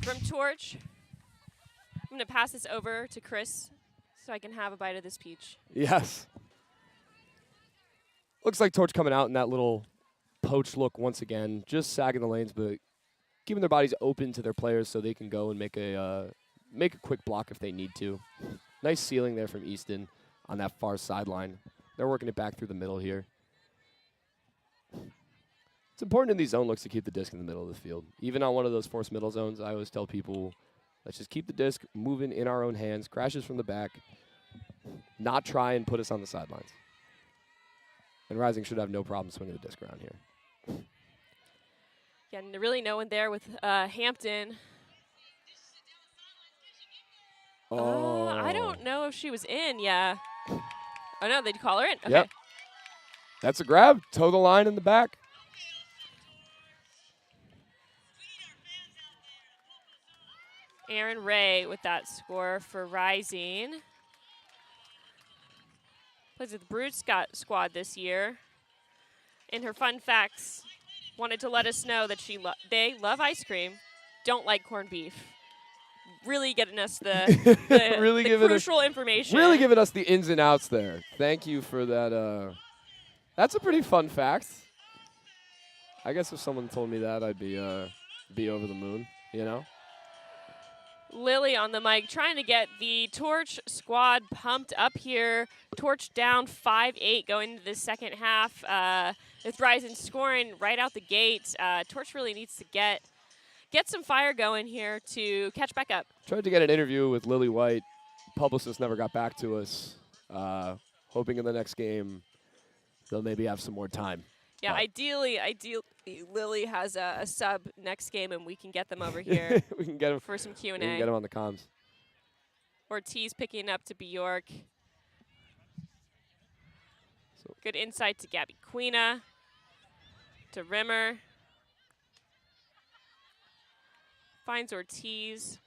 from Torch. I'm going to pass this over to Chris so I can have a bite of this peach. Yes. Looks like Torch coming out in that little poach look once again, just sagging the lanes, but keeping their bodies open to their players so they can go and make a quick block if they need to. Nice ceiling there from Easton on that far sideline. They're working it back through the middle here. It's important in these zone looks to keep the disc in the middle of the field. Even on one of those forced middle zones, I always tell people, let's just keep the disc moving in our own hands, crashes from the back, not try and put us on the sidelines. And Rising should have no problem swinging the disc around here. Yeah, really no one there with Hampton. I don't know if she was in, yeah. Oh, no, they'd call her in? Okay. Yep. That's a grab. Toe the line in the back. Aaron Ray with that score for Rising. Plays with the Brood Squad this year. In her fun facts, wanted to let us know that they love ice cream, don't like corned beef. Really getting us the really the crucial information. Really giving us the ins and outs there. Thank you for that. That's a pretty fun fact. I guess if someone told me that, I'd be over the moon, you know? Lily on the mic trying to get the Torch squad pumped up here. Torch down 5-8 going into the second half. With Rising scoring right out the gate. Torch really needs to get some fire going here to catch back up. Tried to get an interview with Lily White. Publicist never got back to us. Hoping in the next game they'll maybe have some more time. Yeah, ideally, Lily has a sub next game, and we can get them over here. We can get them for some Q&A. We can get them on the comms. Ortiz picking up to Bjork. So good insight to Gabby Quina, to Rimmer. Finds Ortiz.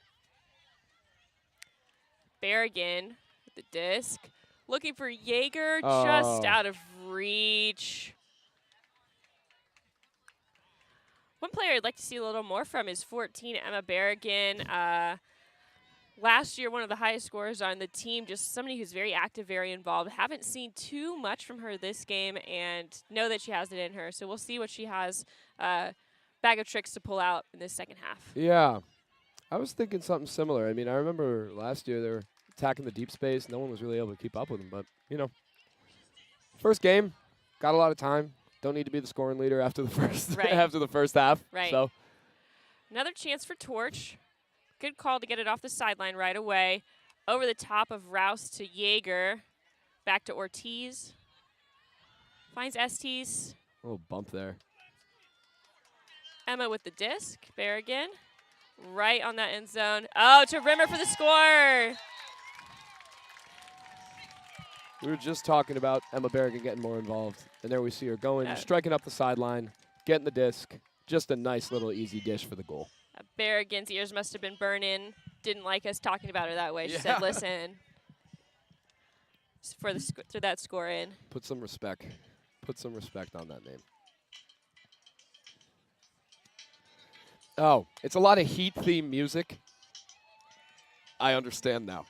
Berrigan with the disc. Looking for Jaeger, just out of reach. One player I'd like to see a little more from is 14, Emma Berrigan. Last year, one of the highest scorers on the team, just somebody who's very active, very involved. Haven't seen too much from her this game and know that she has it in her. So we'll see what she has, bag of tricks to pull out in this second half. Yeah. I was thinking something similar. I mean, I remember last year they were attacking the deep space. No one was really able to keep up with them. But, you know, first game, got a lot of time. Don't need to be the scoring leader after the first after the first half. Right. So another chance for Torch. Good call to get it off the sideline right away. Over the top of Rouse to Jaeger. Back to Ortiz. Finds Estes. A little bump there. Emma with the disc. Berrigan. Right on that end zone. Oh, to Rimmer for the score. We were just talking about Emma Berrigan getting more involved. And there we see her going, striking up the sideline, getting the disc. Just a nice little easy dish for the goal. Berrigan's ears must have been burning. Didn't like us talking about her that way. She said, listen, for that score in. Put some respect. Put some respect on that name. Oh, it's a lot of Heat theme music. I understand now.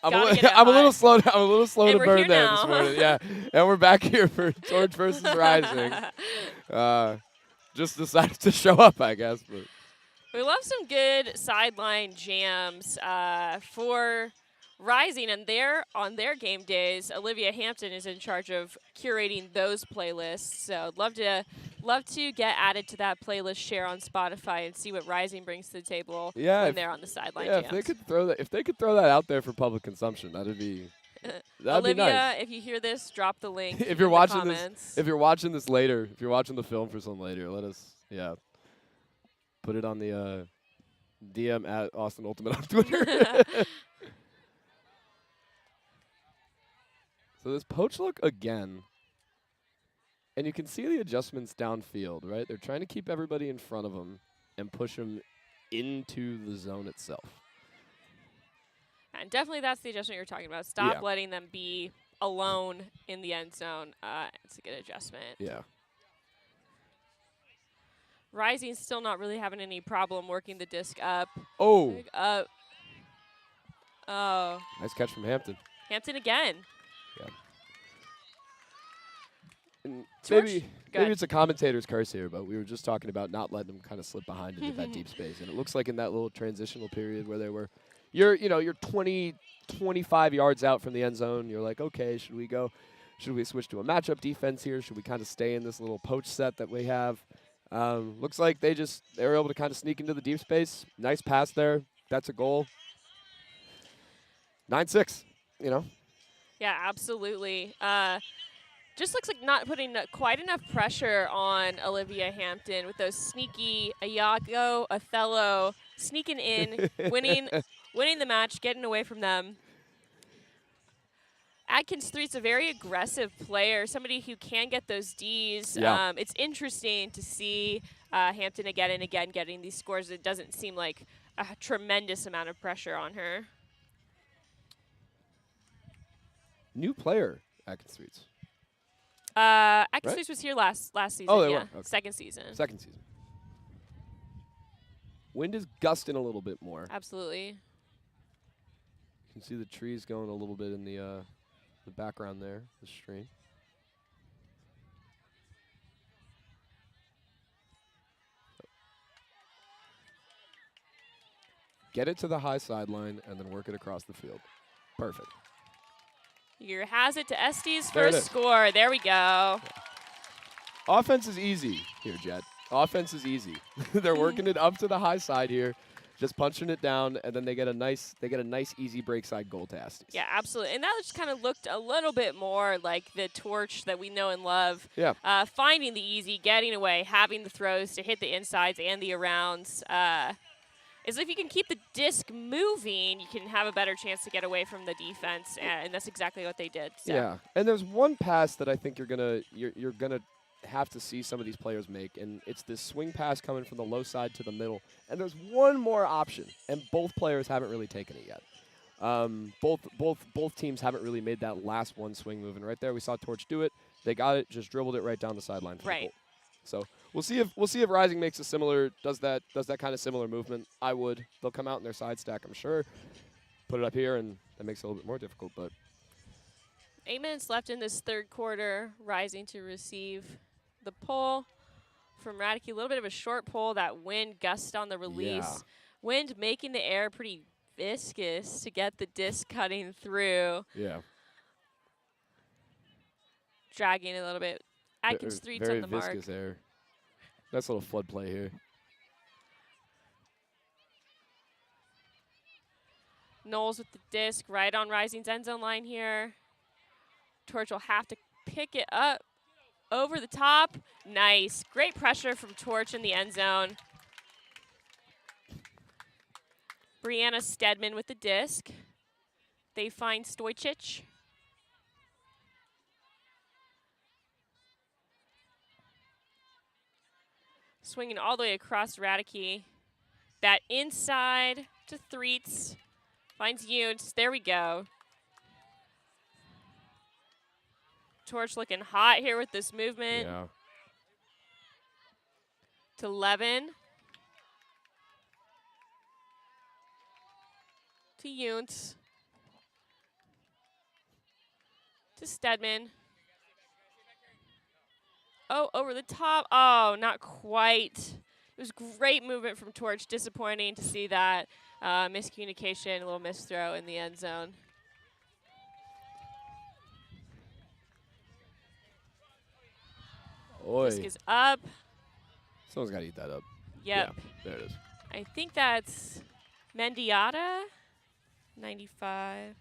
I'm a little slow to burn there this morning. Yeah, and we're back here for Torch versus Rising. Just decided to show up, I guess. But we love some good sideline jams for Rising, and on their game days, Olivia Hampton is in charge of curating those playlists. So I'd love to get added to that playlist share on Spotify and see what Rising brings to the table when they're on the sideline jams. If they could throw that out there for public consumption, that'd be Olivia, be nice. If you hear this, drop the link. If you're watching comments. if you're watching this later, if you're watching the film for some later, let us put it on the DM at Austin Ultimate on Twitter. So this poach look again. And you can see the adjustments downfield, right? They're trying to keep everybody in front of them and push them into the zone itself. And definitely that's the adjustment you're talking about. Stop letting them be alone in the end zone. It's a good adjustment. Yeah. Rising's still not really having any problem working the disc up. Oh, Up. Oh. nice catch from Hampton. Hampton again. Yeah. And Torch? maybe Go ahead. it's a commentator's curse here, but we were just talking about not letting them kind of slip behind into that deep space. And it looks like in that little transitional period where they were, you're 20, 25 yards out from the end zone. You're like, okay, should we switch to a matchup defense here? Should we kind of stay in this little poach set that we have? Looks like they were able to kind of sneak into the deep space. Nice pass there. That's a goal. 9-6, Yeah, absolutely. Just looks like not putting quite enough pressure on Olivia Hampton with those sneaky Iago, Othello sneaking in, winning the match, getting away from them. Atkins 3's a very aggressive player, somebody who can get those Ds. Yeah. It's interesting to see Hampton again and again getting these scores. It doesn't seem like a tremendous amount of pressure on her. New player, Atkins Streets. Atkins Right? 3 was here last season. Oh, they yeah, were. Okay. second season. Second season. Wind is gusting a little bit more. Absolutely. You can see the trees going a little bit in the background there, the stream. Get it to the high sideline and then work it across the field. Perfect. Your has it to Estes There it first is. score. There we go. Offense is easy here, Jet. Offense is easy. They're working it up to the high side here, just punching it down, and then they get a nice easy break side goal to Estes. Yeah, absolutely. And that just kind of looked a little bit more like the Torch that we know and love. Yeah. Finding the easy, getting away, having the throws to hit the insides and the arounds. Is if you can keep the disc moving, you can have a better chance to get away from the defense, and that's exactly what they did. So. Yeah, and there's one pass that I think you're gonna have to see some of these players make, and it's this swing pass coming from the low side to the middle. And there's one more option, and both players haven't really taken it yet. Both teams haven't really made that last one swing move, and right there we saw Torch do it. They got it, just dribbled it right down the sideline. For the goal. So we'll see if Rising makes a similar does that kind of similar movement. I would. They'll come out in their side stack, I'm sure. Put it up here, and that makes it a little bit more difficult. But 8 minutes left in this third quarter. Rising to receive the pull from Radke. A little bit of a short pull. That wind gust on the release. Yeah. Wind making the air pretty viscous to get the disc cutting through. yeah, Dragging a little bit. Atkins 3 very on the mark. viscous air. Nice little flood play here. Knowles with the disc right on Rising's end zone line here. Torch will have to pick it up over the top. Nice. Great pressure from Torch in the end zone. Brianna Stedman with the disc. They find Stojcic. Swinging all the way across Radke. That inside to Threets. Finds Yountz. There we go. Torch looking hot here with this movement. Yeah. To Levin. To Yountz. To Stedman. Oh, over the top. Oh, not quite. It was great movement from Torch. Disappointing to see that miscommunication, a little misthrow in the end zone. Oi. Disc is up. Someone's got to eat that up. Yep. Yeah, there it is. I think that's Mendiata. 95.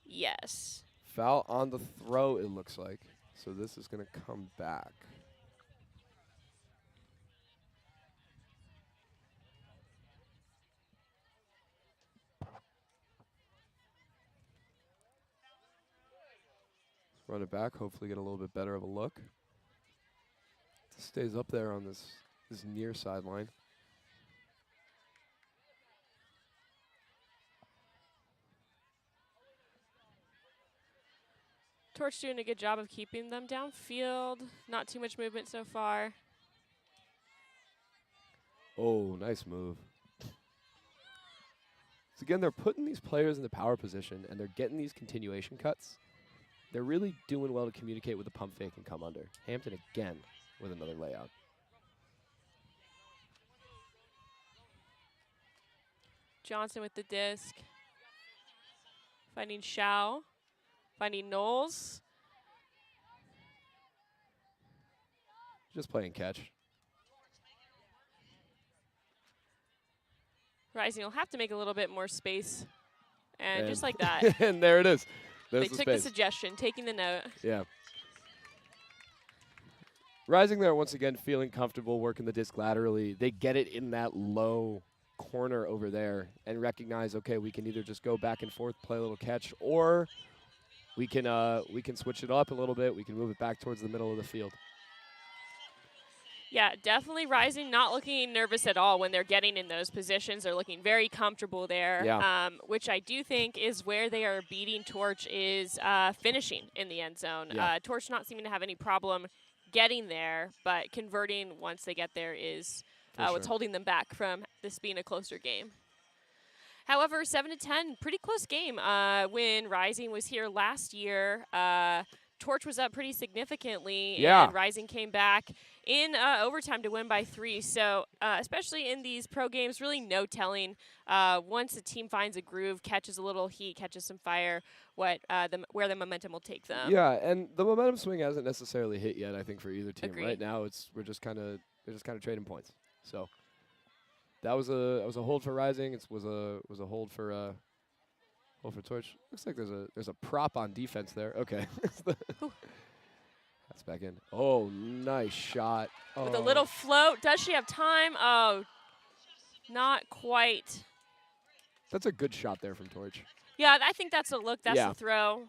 Yes. Foul on the throw, it looks like. So this is going to come back. Run it back, hopefully get a little bit better of a look. Stays up there on this near sideline. Torch doing a good job of keeping them downfield. Not too much movement so far. Oh, nice move. So again, they're putting these players in the power position, and they're getting these continuation cuts. They're really doing well to communicate with the pump fake and come under. Hampton again with another layout. Johnson with the disc. Finding Shao. Finding Knowles. Just playing catch. Rising will have to make a little bit more space. And just like that. And there it is. There's They the took space. the suggestion, taking the note. Yeah. Rising there once again, feeling comfortable, working the disc laterally. They get it in that low corner over there and recognize, okay, we can either just go back and forth, play a little catch, or we can switch it up a little bit. We can move it back towards the middle of the field. Yeah, definitely Rising not looking nervous at all when they're getting in those positions. They're looking very comfortable there, which I do think is where they are beating Torch is finishing in the end zone. Yeah. Torch not seeming to have any problem getting there, but converting once they get there is what's holding them back from this being a closer game. However, 7-10, pretty close game. When Rising was here last year, Torch was up pretty significantly, and Rising came back in overtime to win by 3. So especially in these pro games, really no telling. Once a team finds a groove, catches a little heat, catches some fire, where the momentum will take them. Yeah, and the momentum swing hasn't necessarily hit yet, I think, for either team. Agreed. Right now, they're just kind of trading points. So that was a hold for Rising. It was a hold for Torch. Looks like there's a prop on defense there. Okay. That's back in. Oh, nice shot. With a little float. Does she have time? Oh, not quite. That's a good shot there from Torch. Yeah, I think that's a look. That's the throw.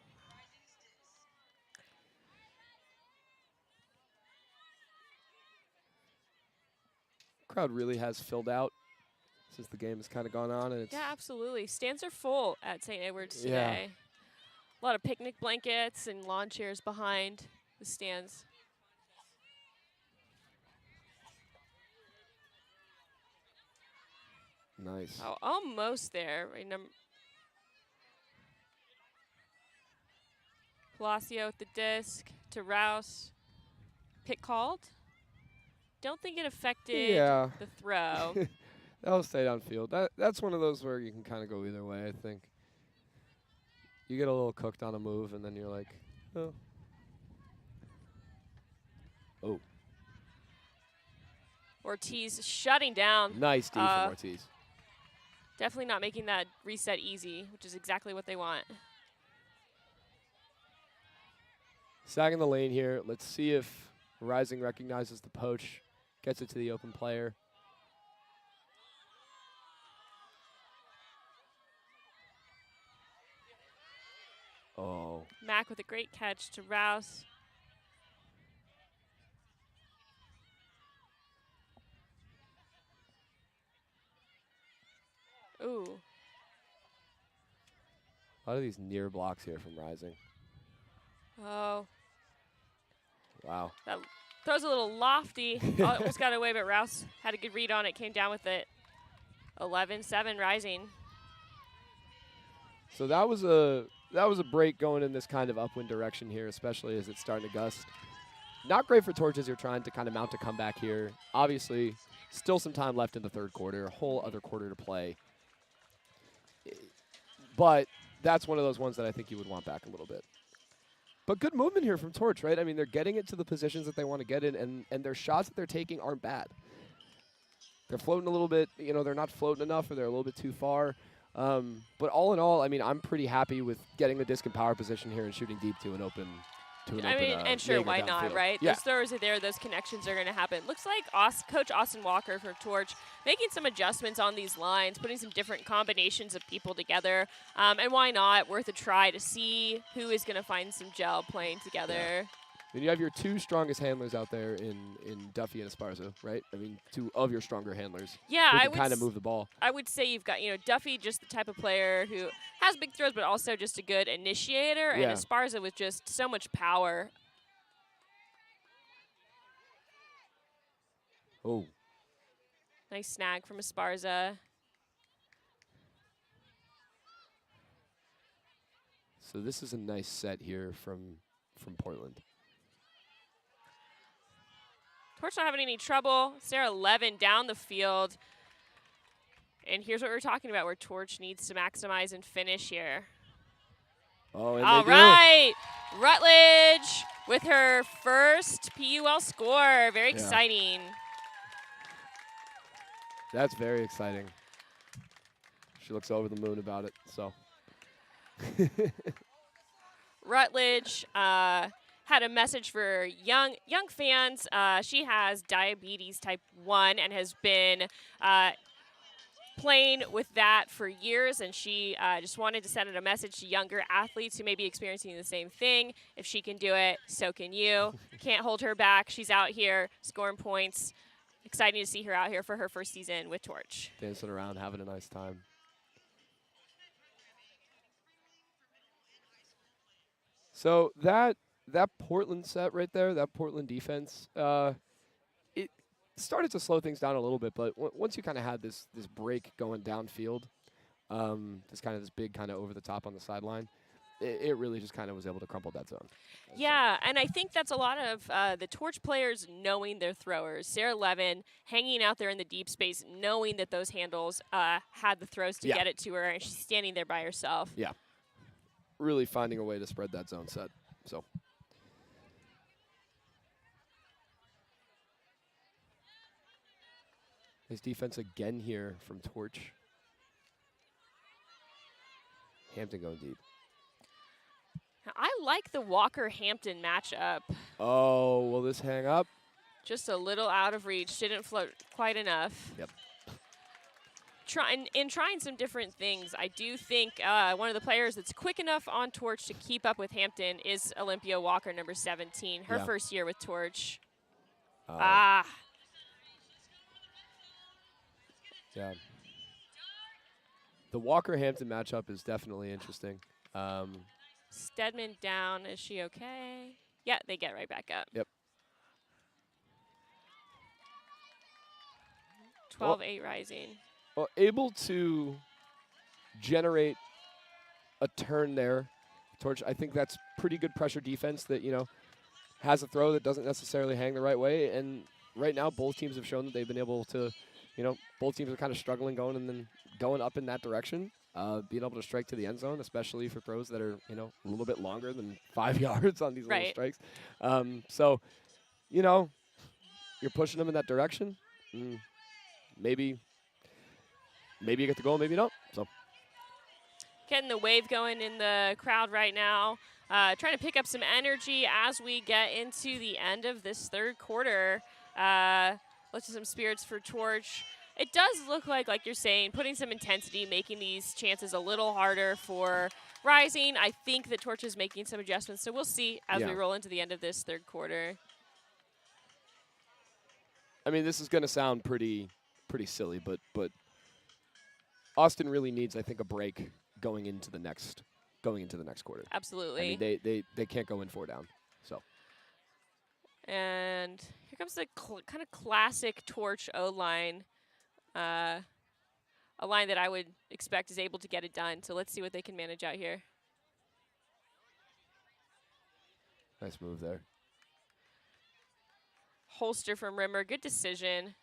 Crowd really has filled out since the game has kind of gone on. And it's Absolutely. Stands are full at St. Edward's today. A lot of picnic blankets and lawn chairs behind the stands. Nice. Oh, almost there. Right, Palacio with the disc to Rouse. Pick called. Don't think it affected the throw. That'll stay downfield. That's one of those where you can kind of go either way, I think. You get a little cooked on a move, and then you're like, oh. Oh. Ortiz shutting down. Nice D from Ortiz. Definitely not making that reset easy, which is exactly what they want. Sagging the lane here. Let's see if Rising recognizes the poach, gets it to the open player. Oh. Mack with a great catch to Rouse. Ooh. A lot of these near blocks here from Rising. Oh. Wow. That throw's a little lofty. Almost got away, but Rouse had a good read on it, came down with it. 11-7 Rising. So that was a break going in this kind of upwind direction here, especially as it's starting to gust. Not great for Torch as you're trying to kind of mount a comeback here. Obviously, still some time left in the third quarter, a whole other quarter to play. But that's one of those ones that I think you would want back a little bit. But good movement here from Torch, right? I mean, they're getting it to the positions that they want to get in, and their shots that they're taking aren't bad. They're floating a little bit, they're not floating enough, or they're a little bit too far. But all in all, I mean, I'm pretty happy with getting the disc in power position here and shooting deep to an open. And sure, why not, right? Yeah. Those throws are there. Those connections are going to happen. Looks like Coach Austin Walker for Torch making some adjustments on these lines, putting some different combinations of people together. And why not? Worth a try to see who is going to find some gel playing together. Yeah. And you have your two strongest handlers out there in Duffy and Esparza, right? I mean, two of your stronger handlers. Yeah, who I can would kind of move the ball. I would say you've got, Duffy, just the type of player who has big throws, but also just a good initiator. Yeah. And Esparza with just so much power. Oh. Nice snag from Esparza. So this is a nice set here from Portland. Torch not having any trouble. Sarah 11 down the field. And here's what we're talking about, where Torch needs to maximize and finish here. Oh, and All they right. Rutledge with her first PUL score. Very exciting. That's very exciting. She looks over the moon about it, so. Rutledge had a message for young fans. She has diabetes type 1 and has been playing with that for years, and she just wanted to send out a message to younger athletes who may be experiencing the same thing. If she can do it, so can you. Can't hold her back. She's out here scoring points. Exciting to see her out here for her first season with Torch. Dancing around, having a nice time. So that Portland set right there, that Portland defense, it started to slow things down a little bit. But once you kind of had this break going downfield, this big kind of over the top on the sideline, it really just kind of was able to crumple that zone. Yeah, and I think that's a lot of the Torch players knowing their throwers. Sarah Levin hanging out there in the deep space, knowing that those handles had the throws to get it to her, and she's standing there by herself. Yeah. Really finding a way to spread that zone set. So. Nice defense again here from Torch. Hampton going deep. I like the Walker-Hampton matchup. Oh, will this hang up? Just a little out of reach. Didn't float quite enough. Yep. Trying some different things, I do think one of the players that's quick enough on Torch to keep up with Hampton is Olympia Walker, number 17. Her first year with Torch. Yeah. The Walker-Hampton matchup is definitely interesting. Stedman down. Is she okay? Yeah, they get right back up. Yep. 12-8 rising. Well, able to generate a turn there, Torch. I think that's pretty good pressure defense that, has a throw that doesn't necessarily hang the right way. And right now, both teams have shown that they've been able to, both teams are kind of struggling going and then going up in that direction. Being able to strike to the end zone, especially for throws that are, a little bit longer than 5 yards on these little strikes. So, you're pushing them in that direction. Maybe you get the goal, maybe you don't. So, getting the wave going in the crowd right now. Trying to pick up some energy as we get into the end of this third quarter. Let's do some spirits for Torch. It does look like you're saying, putting some intensity, making these chances a little harder for Rising. I think that Torch is making some adjustments, so we'll see as we roll into the end of this third quarter. I mean, this is going to sound pretty silly, but Austin really needs, I think, a break going into the next quarter. Absolutely. I mean, they can't go in 4 down. So. And here comes the kind of classic Torch O-line. A line that I would expect is able to get it done. So let's see what they can manage out here. Nice move there. Holster from Rimmer. Good decision.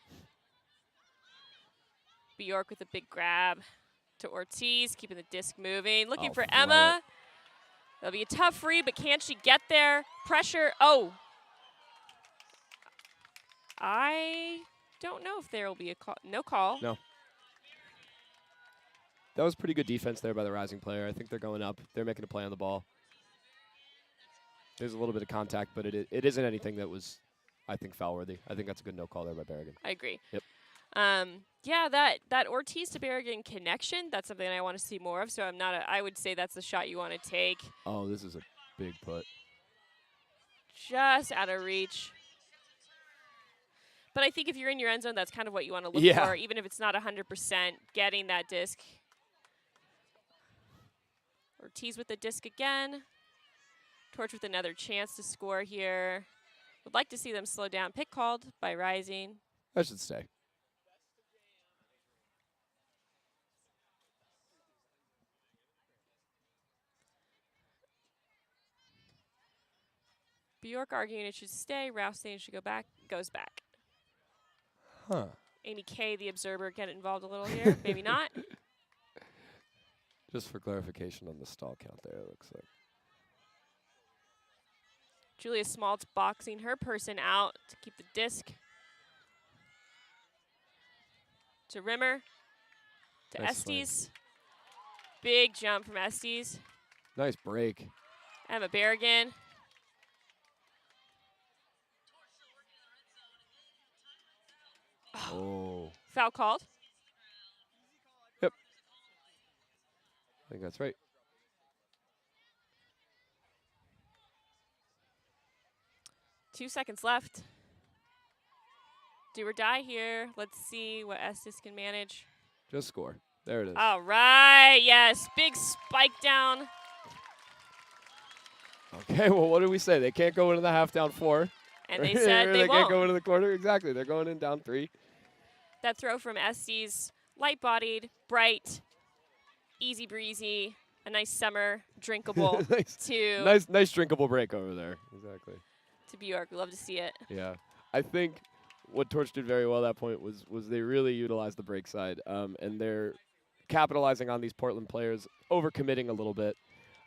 Bjork with a big grab to Ortiz, keeping the disc moving. Looking for Emma. That'll be a tough free, but can she get there? Pressure. Oh. I don't know if there will be a call. No call. No. That was pretty good defense there by the Rising player. I think they're going up. They're making a play on the ball. There's a little bit of contact, but it isn't anything that was, I think, foul-worthy. I think that's a good no call there by Berrigan. I agree. Yep. Yeah, that Ortiz to Berrigan connection, that's something I want to see more of. So I would say that's the shot you want to take. Oh, this is a big put. Just out of reach. But I think if you're in your end zone, that's kind of what you want to look for, even if it's not 100%, getting that disc. Ortiz with the disc again. Torch with another chance to score here. Would like to see them slow down. Pick called by Rising. That should stay. Bjork arguing it should stay. Ralph saying it should go back. Goes back. Huh. Amy Kay, the observer, get involved a little here. Maybe not. Just for clarification on the stall count there, it looks like. Julia Smaltz boxing her person out to keep the disc. To Rimmer. To Nice Estes. Big jump from Estes. Nice break. Emma Berrigan. Oh. Foul called. Yep. I think that's right. Two seconds left. Do or die here. Let's see what Estes can manage. Just score. There it is. All right. Yes. Big spike down. Okay, well, what did we say? They can't go into the half down 4. And they said they can't won't. go into the quarter. Exactly. They're going in down 3. That throw from Estes, light-bodied, bright, easy breezy, a nice summer drinkable Nice drinkable break over there. Exactly. to Bjork. We love to see it. Yeah. I think what Torch did very well at that point was they really utilized the break side, and they're capitalizing on these Portland players overcommitting a little bit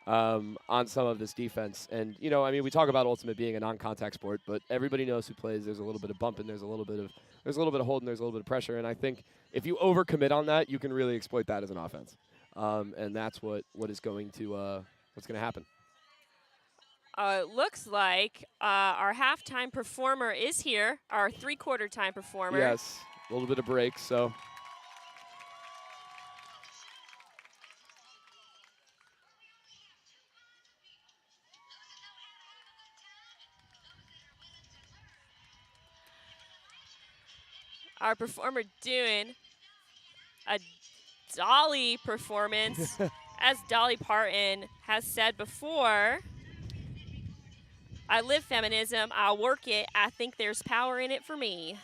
on some of this defense. And, you know, I mean, we talk about Ultimate being a non-contact sport, but everybody knows who plays. There's a little bit of bumping, there's a little bit of holding, there's a little bit of pressure. And I think if you overcommit on that, you can really exploit that as an offense. And that's what is going to what's going to happen. It looks like our halftime performer is here, our three-quarter time performer. Yes, a little bit of break, so. Our performer doing a dolly performance. As Dolly Parton has said before, I live feminism, I'll work it, I think there's power in it for me.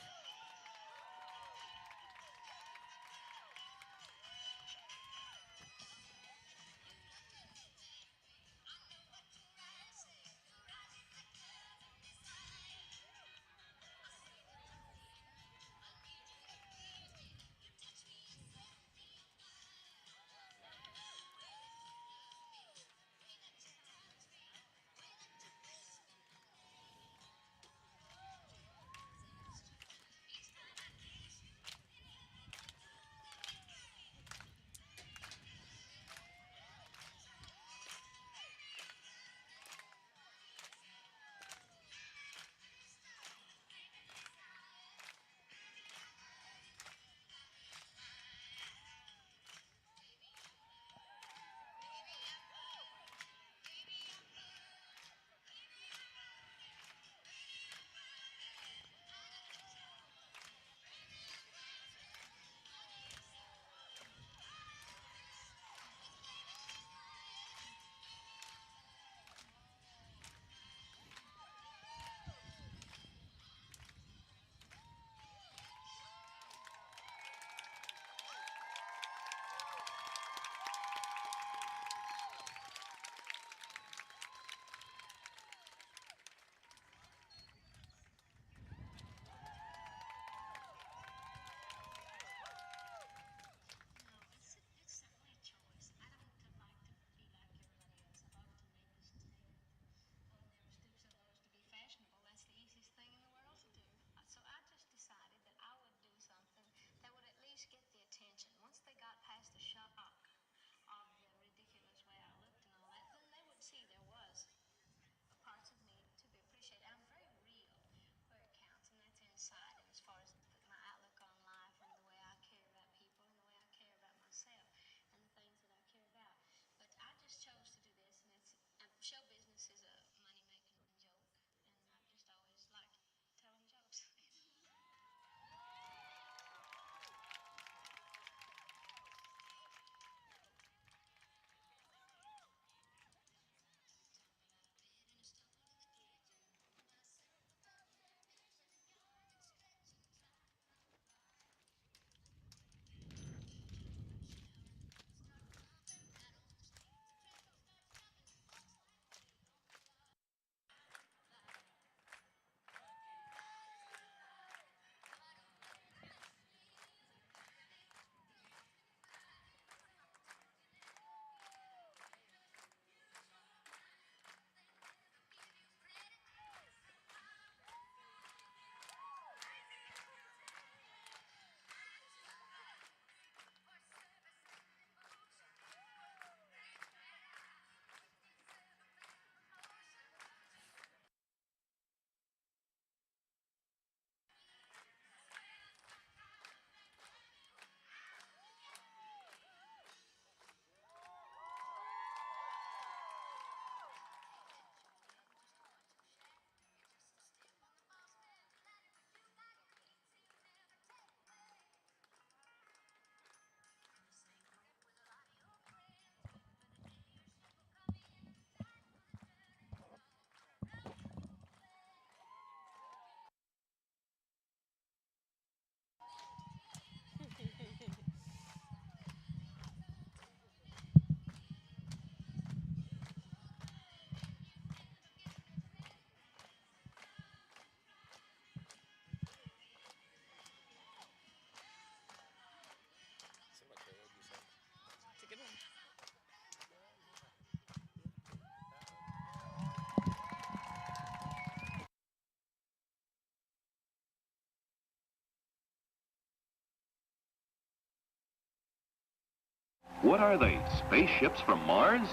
What are they, spaceships from Mars?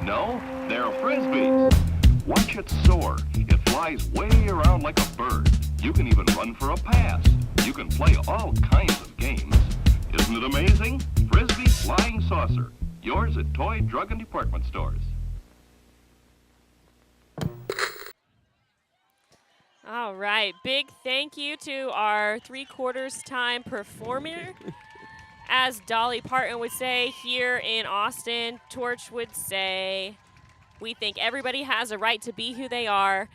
No, they're Frisbees. Watch it soar. It flies way around like a bird. You can even run for a pass. You can play all kinds of games. Isn't it amazing? Frisbee Flying Saucer. Yours at toy, drug, and department stores. All right, big thank you to our 3/4 time performer. As Dolly Parton would say here in Austin, Torch would say, we think everybody has a right to be who they are.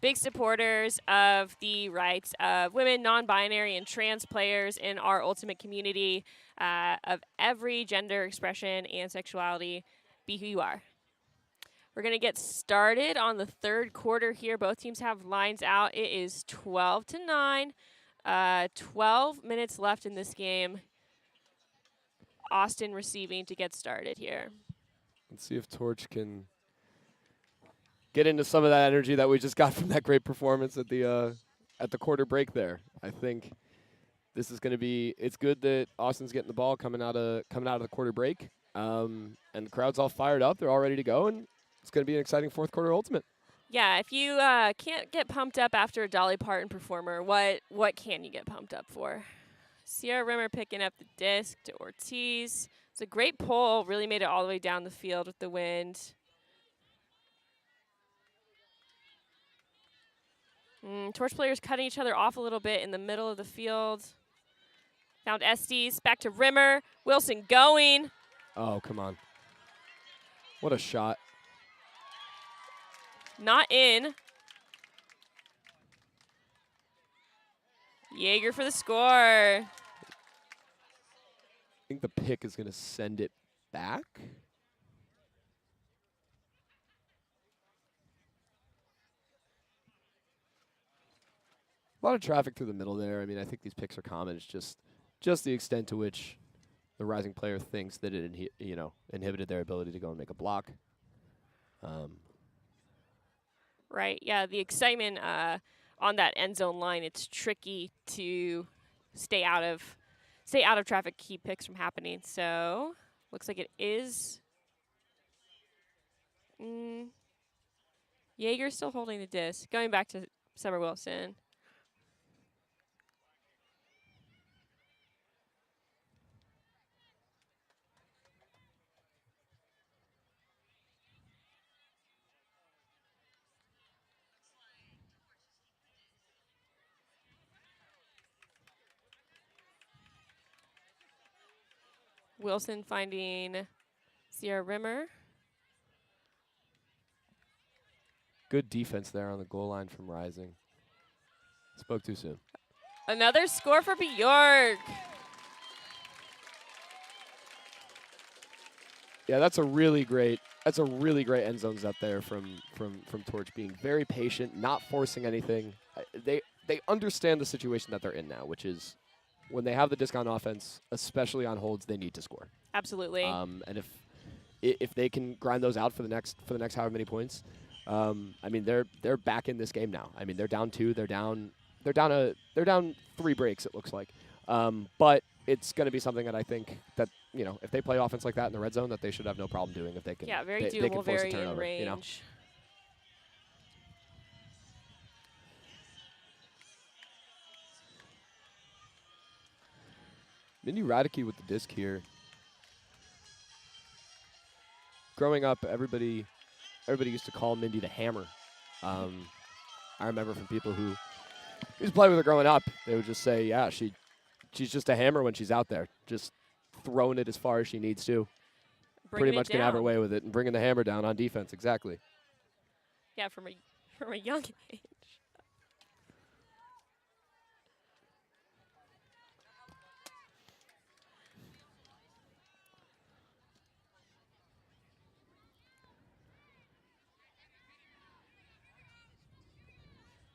Big supporters of the rights of women, non-binary, and trans players in our ultimate community, of every gender expression and sexuality. Be who you are. We're going to get started on the 3rd quarter here. Both teams have lines out. It is 12-9. 12 minutes left in this game. Austin receiving to get started here. Let's see if Torch can get into some of that energy that we just got from that great performance at the quarter break there. I think this is going to be. It's good that Austin's getting the ball coming out of the quarter break, and the crowd's all fired up. They're all ready to go, and it's going to be an exciting 4th quarter ultimate. Yeah, if you can't get pumped up after a Dolly Parton performer, what can you get pumped up for? Sierra Rimmer picking up the disc to Ortiz. It's a great pull. Really made it all the way down the field with the wind. Torch players cutting each other off a little bit in the middle of the field. Found Estes. Back to Rimmer. Wilson going. Oh, come on. What a shot. Not in. Jaeger for the score. I think the pick is going to send it back. A lot of traffic through the middle there. I mean, I think these picks are common. It's just the extent to which the Rising player thinks that it inhibited their ability to go and make a block. Right, yeah, the excitement on that end zone line, it's tricky to stay out of traffic, keep picks from happening. So, looks like it is. Jaeger's still holding the disc. Going back to Summer Wilson. Wilson finding Sierra Rimmer. Good defense there on the goal line from Rising. Spoke too soon. Another score for Bjork. Yeah, that's a really great end zones up there from Torch, being very patient, not forcing anything. They understand the situation that they're in now, which is when they have the disc on offense, especially on holds, they need to score. Absolutely. And if they can grind those out for the next however many points, I mean they're back in this game now. I mean they're down 2, they're down 3 breaks it looks like. But it's going to be something that I think that if they play offense like that in the red zone, that they should have no problem doing if they can. Yeah, very they doable, can force very a turnover, in range. Mindy Radicke with the disc here. Growing up, everybody used to call Mindy the Hammer. I remember from people who used to play with her growing up, they would just say, yeah, she's just a hammer when she's out there, just throwing it as far as she needs to. Pretty much can have her way with it and bringing the hammer down on defense, exactly. Yeah, from a young age.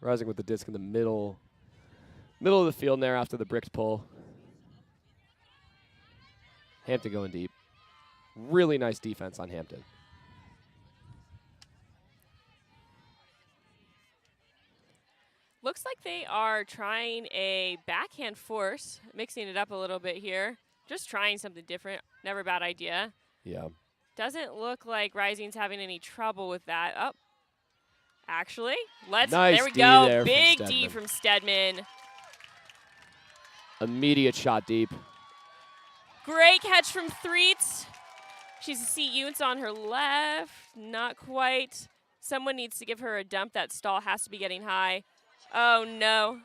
Rising with the disc in the middle of the field there after the bricked pull. Hampton going deep. Really nice defense on Hampton. Looks like they are trying a backhand force, mixing it up a little bit here. Just trying something different. Never a bad idea. Yeah. Doesn't look like Rising's having any trouble with that. Oh, actually, there Nice we D go. there from Big D Stedman. from Stedman. Immediate shot deep. Great catch from Threet. She's a C Units on her left. Not quite. Someone needs to give her a dump. That stall has to be getting high. Oh, no.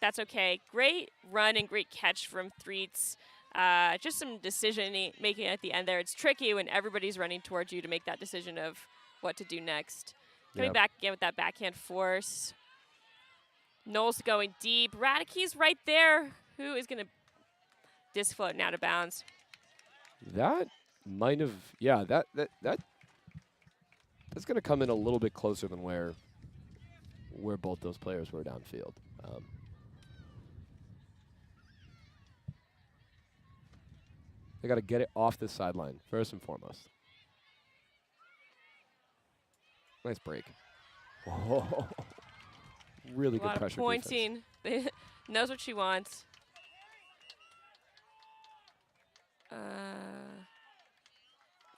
That's okay. Great run and great catch from Threets. Just some decision making at the end there. It's tricky when everybody's running towards you to make that decision of what to do next. Coming back again with that backhand force. Knowles going deep. Radice's right there. Who is going to disc float and out of bounds? That might have, yeah, that's going to come in a little bit closer than where both those players were downfield. They got to get it off the sideline, first and foremost. Nice break. Whoa. Really good pressure pointing. defense. Knows what she wants.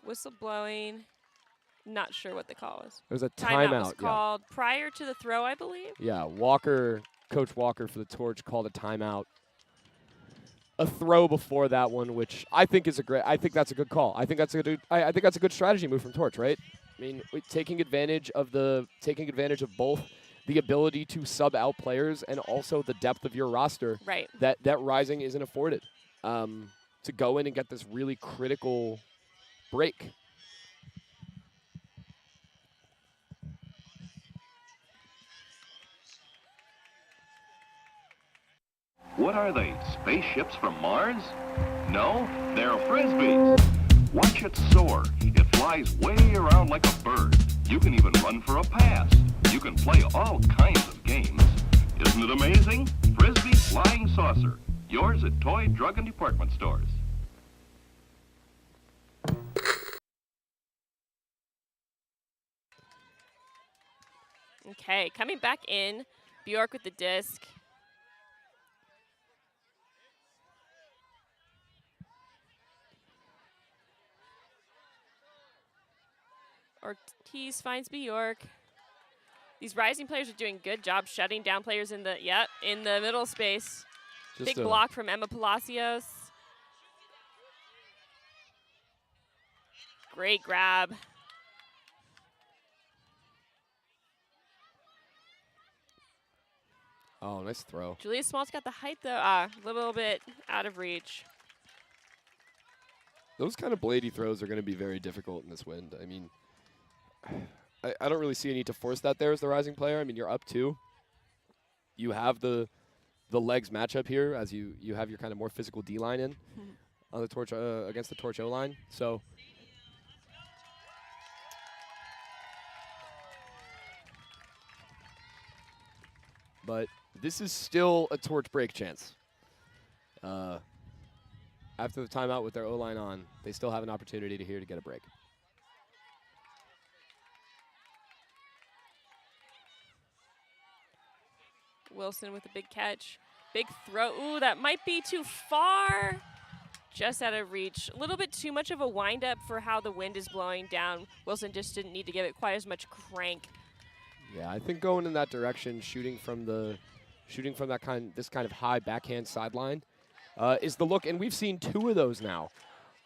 Whistle blowing. Not sure what the call was. There's a Timeout was timeout. called prior to the throw, I believe. Yeah, Coach Walker for the Torch called a timeout. A throw before that one, which I think is I think that's a good call. I think that's a good strategy move from Torch, right? I mean, taking advantage of both the ability to sub out players and also the depth of your roster. Right. That Rising isn't afforded. To go in and get this really critical break. What are they, spaceships from Mars? No, they're Frisbees. Watch it soar. It flies way around like a bird. You can even run for a pass. You can play all kinds of games. Isn't it amazing? Frisbee Flying Saucer. Yours at toy, drug, and department stores. Okay, coming back in. Bjork with the disc. Ortiz finds Bjork. These Rising players are doing a good job shutting down players in the middle space. Big block from Emma Palacios. Great grab. Oh, nice throw. Julia Small's got the height, though. A little bit out of reach. Those kind of bladey throws are going to be very difficult in this wind. I mean, I don't really see a need to force that there as the Rising player. I mean, you're up 2. You have the legs matchup here as you have your kind of more physical D line in on the Torch against the Torch O line. So but this is still a Torch break chance. After the timeout with their O line on, they still have an opportunity to get a break. Wilson with a big catch. Big throw. Ooh, that might be too far. Just out of reach. A little bit too much of a windup for how the wind is blowing down. Wilson just didn't need to give it quite as much crank. Yeah, I think going in that direction, shooting from this kind of high backhand sideline is the look, and we've seen 2 of those now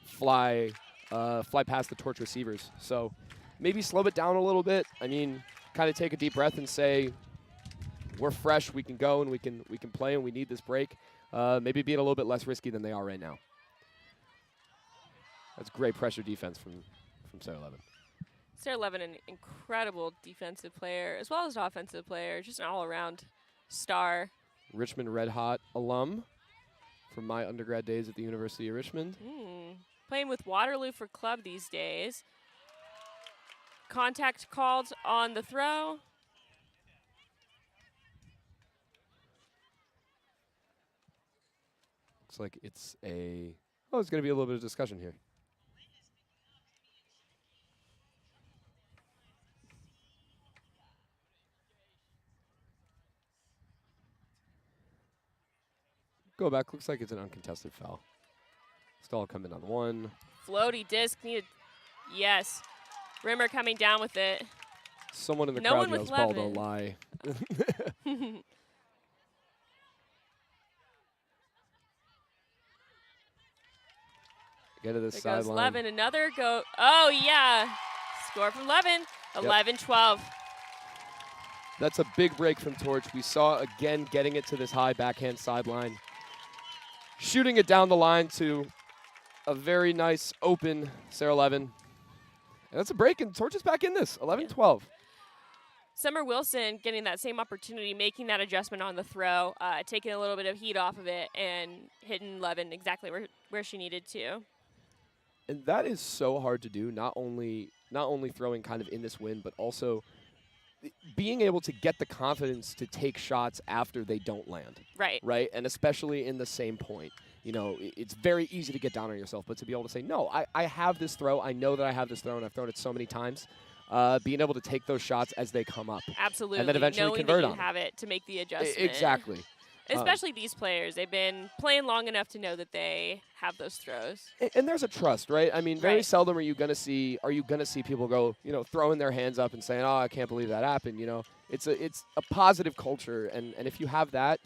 fly past the Torch receivers. So maybe slow it down a little bit. I mean, kind of take a deep breath and say, we're fresh, we can go and we can play, and we need this break. Maybe being a little bit less risky than they are right now. That's great pressure defense from Sarah Levin. Sarah Levin, an incredible defensive player as well as an offensive player, just an all-around star. Richmond Red Hot alum from my undergrad days at the University of Richmond. Playing with Waterloo for club these days. Contact called on the throw. Looks like it's there's going to be a little bit of discussion here. go back. Looks like it's an uncontested foul. Stall coming on one. Floaty disc needed. Yes. Rimmer coming down with it. Someone in the No crowd one yells, with ball Levin. don't lie. Get to the There goes sideline. Levin. Another go. Oh, yeah. Score from Levin. 11-12. That's a big break from Torch. We saw, again, getting it to this high backhand sideline. Shooting it down the line to a very nice open Sarah Levin. And that's a break, and Torch is back in this. 11-12. Summer Wilson getting that same opportunity, making that adjustment on the throw, taking a little bit of heat off of it, and hitting Levin exactly where she needed to. And that is so hard to do, not only throwing kind of in this wind, but also being able to get the confidence to take shots after they don't land. Right. Right? And especially in the same point. You know, it's very easy to get down on yourself, but to be able to say, no, I have this throw. I know that I have this throw, and I've thrown it so many times. Being able to take those shots as they come up. Absolutely. And then eventually knowing convert that on you them. have it to make the adjustment. Exactly. Especially these players. They've been playing long enough to know that they have those throws. And there's a trust, right? I mean, very Right. seldom are you gonna see people go, you know, throwing their hands up and saying, "Oh, I can't believe that happened." You know, it's a positive culture, and if you have that,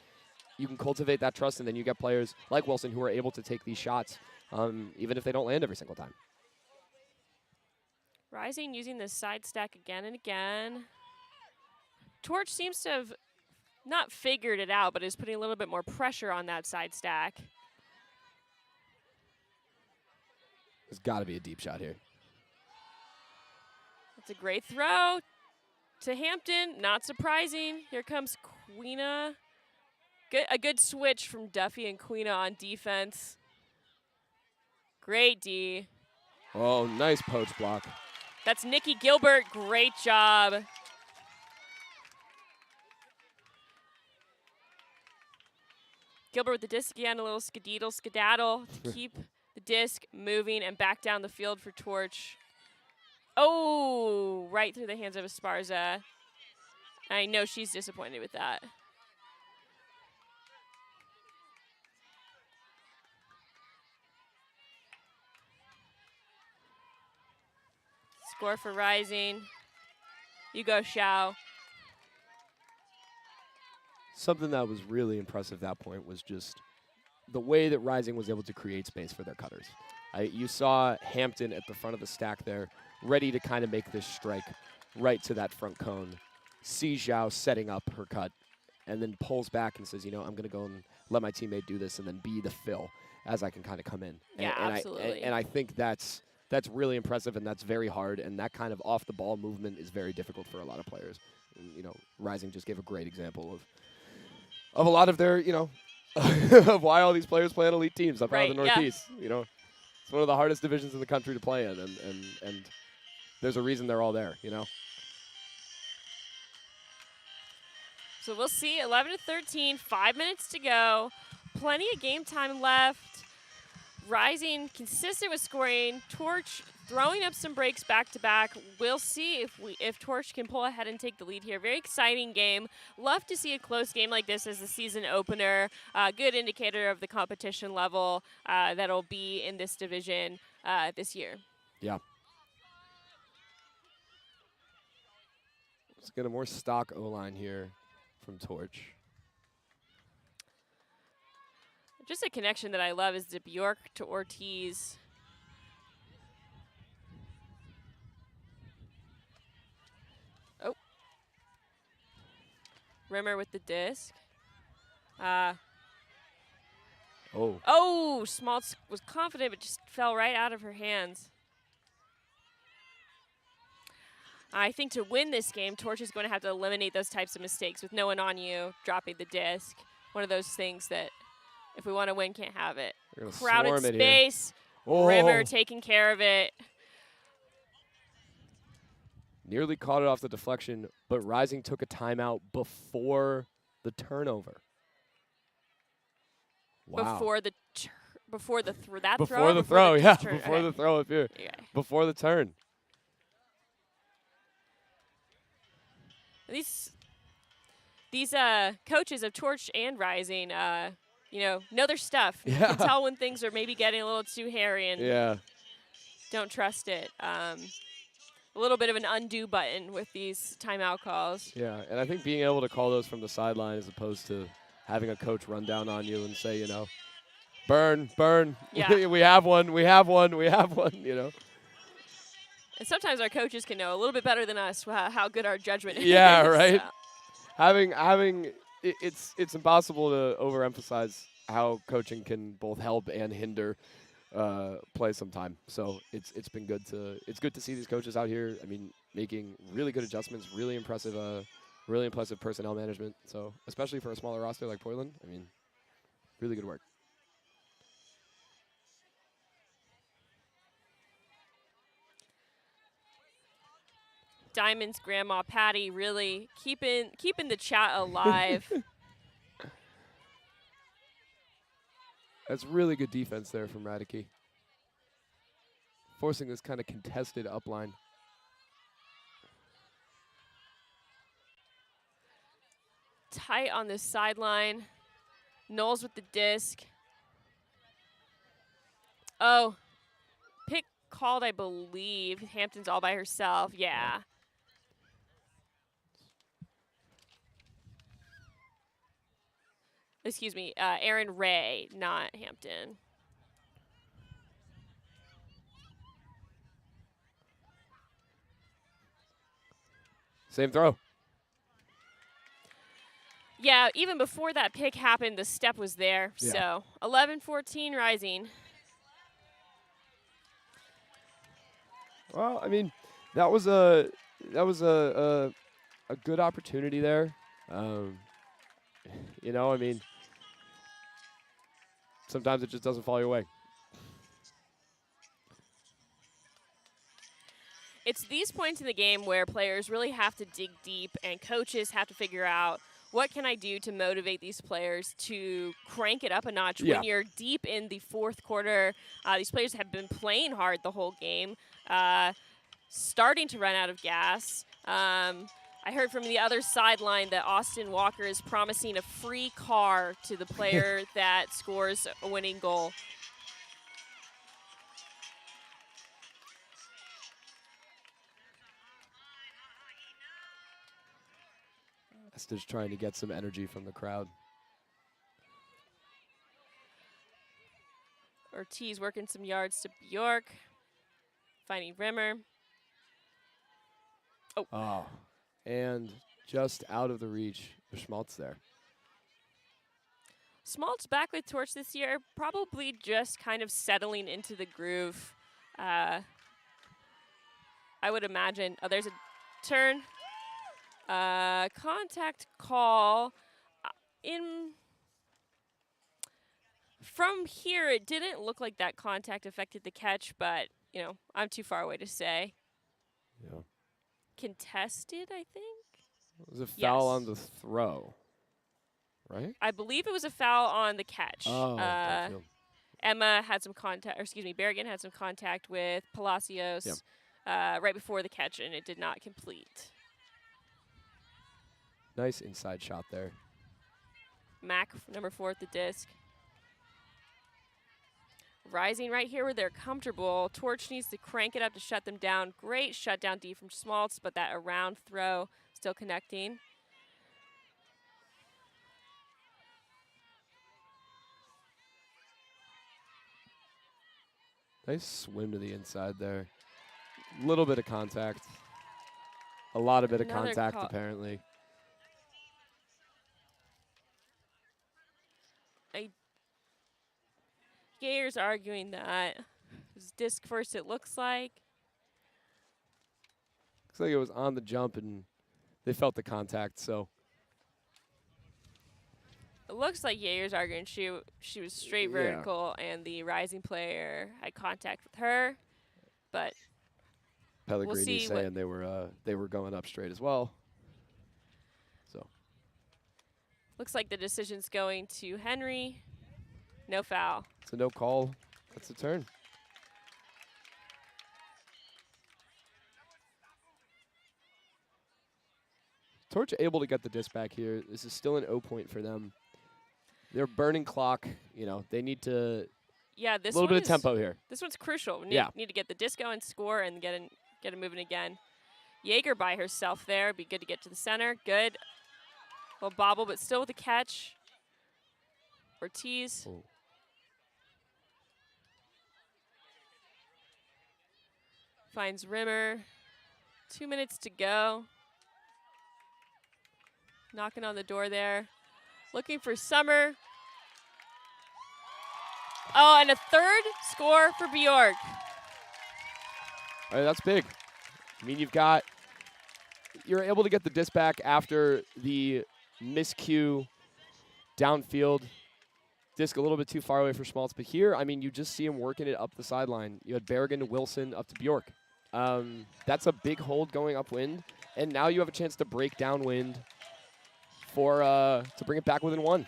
you can cultivate that trust, and then you get players like Wilson who are able to take these shots, even if they don't land every single time. Rising using this side stack again and again. Torch seems to have not figured it out, but is putting a little bit more pressure on that side stack. There's got to be a deep shot here. It's a great throw to Hampton. Not surprising. Here comes Queena. A good switch from Duffy and Queena on defense. Great D. Oh, nice poach block. That's Nikki Gilbert. Great job. Gilbert with the disc again, a little skedaddle to keep the disc moving and back down the field for Torch. Oh, right through the hands of Esparza. I know she's disappointed with that. Score for Rising. You go, Xiao. Something that was really impressive at that point was just the way that Rising was able to create space for their cutters. You saw Hampton at the front of the stack there, ready to kind of make this strike right to that front cone. See Zhao setting up her cut, and then pulls back and says, you know, I'm going to go and let my teammate do this and then be the fill as I can kind of come in. Yeah, and absolutely. I think that's really impressive, and that's very hard, and that kind of off-the-ball movement is very difficult for a lot of players. And, you know, Rising just gave a great example of a lot of their, you know, of why all these players play on elite teams up out of the Northeast. You know, it's one of the hardest divisions in the country to play in, and there's a reason they're all there, you know. So we'll see, 11-13, 5 minutes to go. Plenty of game time left. Rising consistent with scoring. Torch throwing up some breaks back to back. We'll see if Torch can pull ahead and take the lead here. Very exciting game. Love to see a close game like this as the season opener. Good indicator of the competition level that'll be in this division this year. Yeah. Let's get a more stock O-line here from Torch. Just a connection that I love is the Bjork to Ortiz. Oh. Rimmer with the disc. Oh, Smaltz was confident, but just fell right out of her hands. I think to win this game, Torch is going to have to eliminate those types of mistakes with no one on you, dropping the disc. One of those things that, if we want to win, can't have it. Crowded space. Rimmer taking care of it. Nearly caught it off the deflection, but Rising took a timeout before the turnover. Wow. Before the throw. Before the throw, yeah. Before the throw up here. Okay. Before the turn. These coaches of Torch and Rising, know their stuff. You Yeah. can tell when things are maybe getting a little too hairy and Yeah. don't trust it. A little bit of an undo button with these timeout calls. Yeah, and I think being able to call those from the sideline as opposed to having a coach run down on you and say, burn, burn. Yeah. we have one, we have one, we have one. And sometimes our coaches can know a little bit better than us how good our judgment is. Yeah, right. So. It's impossible to overemphasize how coaching can both help and hinder play sometime. So it's been good to see these coaches out here. I mean, making really good adjustments, really impressive personnel management. So especially for a smaller roster like Portland, I mean, really good work. Diamond's grandma Patty really keeping the chat alive. That's really good defense there from Radicke. Forcing this kind of contested upline. Tight on this sideline. Knowles with the disc. Oh, pick called, I believe. Hampton's all by herself. Yeah. Excuse me, Aaron Ray, not Hampton. Same throw. Yeah, even before that pick happened, the step was there. Yeah. So 11-14 Rising. Well, I mean, that was a good opportunity there. I mean, sometimes it just doesn't fall your way. It's these points in the game where players really have to dig deep and coaches have to figure out what can I do to motivate these players to crank it up a notch when you're deep in the fourth quarter. These players have been playing hard the whole game, starting to run out of gas. I heard from the other sideline that Austin Walker is promising a free car to the player that scores a winning goal. Just trying to get some energy from the crowd. Ortiz working some yards to Bjork, finding Rimmer. Oh, and just out of the reach of Schmaltz there. Schmaltz back with Torch this year, probably just kind of settling into the groove. I would imagine. Oh, there's a turn. Contact call. From here, it didn't look like that contact affected the catch, but, I'm too far away to say. Yeah. Contested, I think? It was a foul on the throw, right? I believe it was a foul on the catch. Oh, Emma had some contact, Berrigan had some contact with Palacios right before the catch, and it did not complete. Nice inside shot there. Mac, number 4 at the disc. Rising right here where they're comfortable. Torch needs to crank it up to shut them down. Great shutdown D from Schmaltz, but that around throw still connecting. Nice swim to the inside there. Little bit of contact. A lot of bit of contact, apparently. Gayer's arguing that it was disc first, it looks like. Looks like it was on the jump, and they felt the contact, so. It looks like Gayer's arguing she was straight vertical, and the Rising player had contact with her, but Pellegrini saying they were going up straight as well. So. Looks like the decision's going to Henry. No foul. It's a no call. That's a turn. Torch able to get the disc back here. This is still an 0 point for them. They're burning clock. You know, they need to Yeah, a this little one bit of tempo here. This one's crucial. We Yeah. need to get the disco and score and get it moving again. Jaeger by herself there. Be good to get to the center. Good. Little bobble, but still with the catch. Ortiz. Oh. Finds Rimmer. 2 minutes to go. Knocking on the door there. Looking for Summer. Oh, and a third score for Bjork. All right, that's big. I mean, you're able to get the disc back after the miscue downfield. Disc a little bit too far away for Schmaltz, but here, I mean, you just see him working it up the sideline. You had Berrigan to Wilson up to Bjork. That's a big hold going upwind, and now you have a chance to break downwind to bring it back within 1.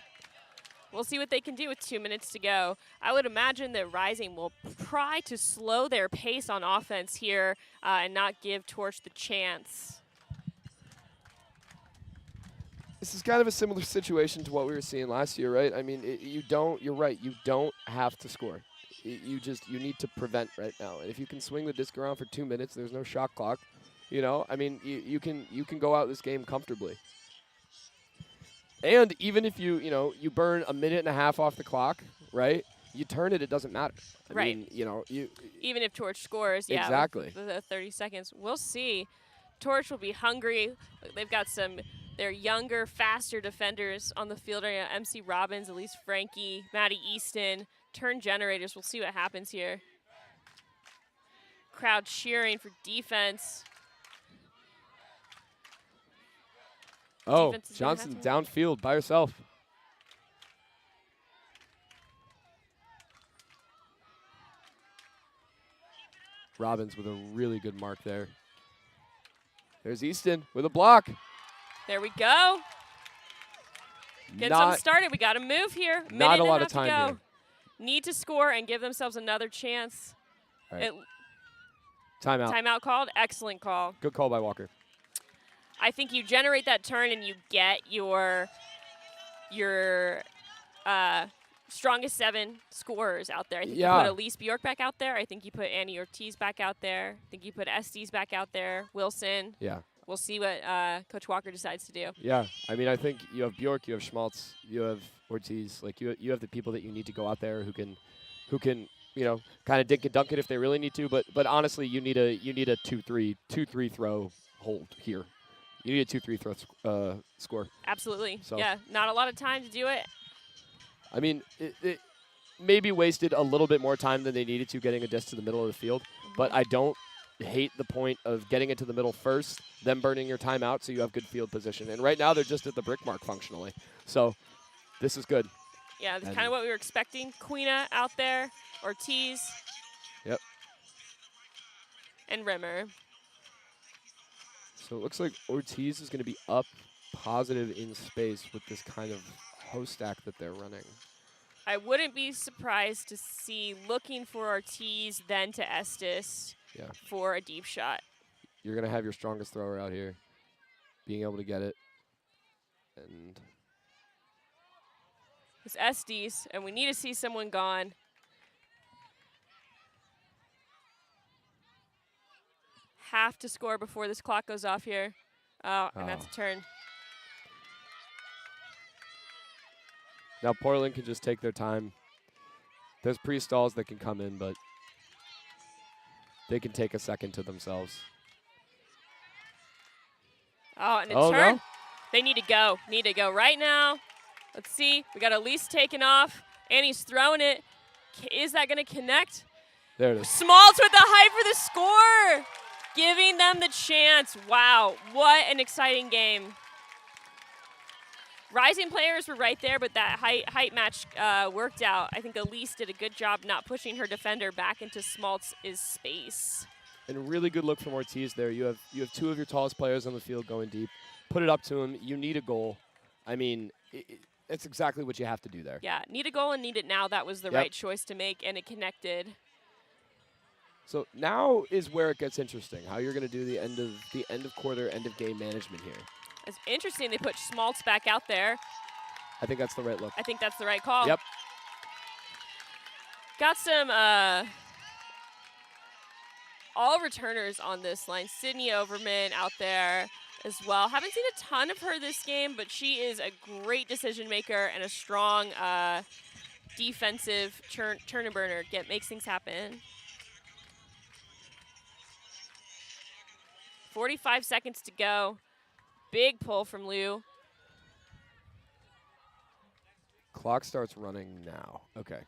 We'll see what they can do with 2 minutes to go. I would imagine that Rising will try to slow their pace on offense here and not give Torch the chance. This is kind of a similar situation to what we were seeing last year, right? I mean, you're right, you don't have to score. You need to prevent right now. And if you can swing the disc around for 2 minutes, there's no shot clock. You know, I mean, you can go out this game comfortably. And even if you burn a minute and a half off the clock, right? You turn it doesn't matter. I Right. mean, you know, Even if Torch scores, yeah, Exactly. with the 30 seconds. We'll see. Torch will be hungry. They've got their younger, faster defenders on the field right now. MC Robbins, Elise Frankie, Maddie Easton, turn generators. We'll see what happens here. Crowd cheering for defense. Oh, Defense is gonna have Johnson to- downfield by herself. Robbins with a really good mark there. There's Easton with a block. There we go. Getting something started. We got to move here. Not a lot of to time go. here. Need to score and give themselves another chance. All right. Timeout. Timeout called. Excellent call. Good call by Walker. I think you generate that turn and you get your strongest 7 scorers out there. I think you put Elise Bjork back out there. I think you put Annie Ortiz back out there. I think you put Estes back out there. Wilson. Yeah. We'll see what Coach Walker decides to do. Yeah. I mean, I think you have Bjork, you have Schmaltz, you have Ortiz. Like you have the people that you need to go out there who can kind of dink and dunk it if they really need to. But honestly, you need a 2-3 throw hold here. You need a 2-3 throw score. Absolutely. So. Yeah. Not a lot of time to do it. I mean, it maybe wasted a little bit more time than they needed to getting a disc to the middle of the field. But I don't hate the point of getting it to the middle first, then burning your timeout so you have good field position. And right now they're just at the brick mark functionally. So this is good. Yeah, that's kind of what we were expecting. Queena out there, Ortiz. Yep. And Rimmer. So it looks like Ortiz is going to be up positive in space with this kind of host stack that they're running. I wouldn't be surprised to see looking for Ortiz, then to Estes for a deep shot. You're going to have your strongest thrower out here being able to get it. And it's Estes, and we need to see someone gone. Have to score before this clock goes off here. Oh, and that's a turn. Now Portland can just take their time. There's pre-stalls that can come in, but they can take a second to themselves. Oh, and a turn. No. They need to go. Need to go right now. Let's see. We got Elise taking off. Annie's throwing it. Is that going to connect? There it is. Smaltz with the height for the score. Giving them the chance. Wow. What an exciting game. Rising players were right there, but that height match worked out. I think Elise did a good job not pushing her defender back into Smaltz's space. And a really good look from Ortiz there. You have 2 of your tallest players on the field going deep. Put it up to him. You need a goal. I mean, it's exactly what you have to do there. Yeah, need a goal and need it now. That was the right choice to make, and it connected. So now is where it gets interesting. How you're going to do the end of quarter, end of game management here. It's interesting they put Schmaltz back out there. I think that's the right look. I think that's the right call. Yep. Got some all returners on this line. Sydney Overman out there as well. Haven't seen a ton of her this game, but she is a great decision maker and a strong defensive turn and burner. Makes things happen. 45 seconds to go. Big pull from Liu. Clock starts running now. Okay.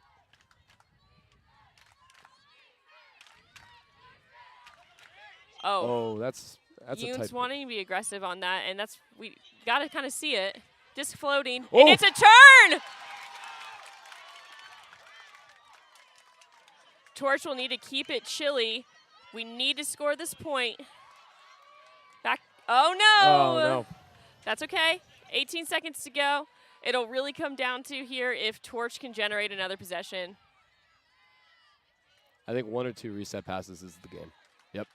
Oh, that's a Yoon's tight. wanting to be aggressive on that, and we got to kind of see it. Disc floating, Oh. and it's a turn! Torch will need to keep it chilly. We need to score this point. Back. Oh, no! Oh, no. That's okay. 18 seconds to go. It'll really come down to here if Torch can generate another possession. I think 1 or 2 reset passes is the game. Yep.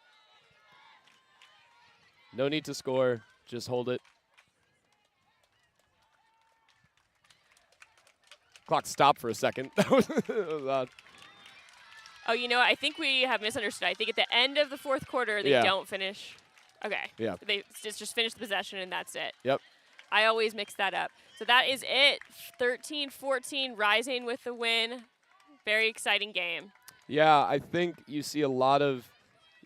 No need to score. Just hold it. Clock stopped for a second. That was odd. Oh, you know what? I think we have misunderstood. I think at the end of the fourth quarter, they Yeah. don't finish. Okay. Yeah. They just finish the possession, and that's it. Yep. I always mix that up. So that is it. 13-14, Rising with the win. Very exciting game. Yeah, I think you see a lot of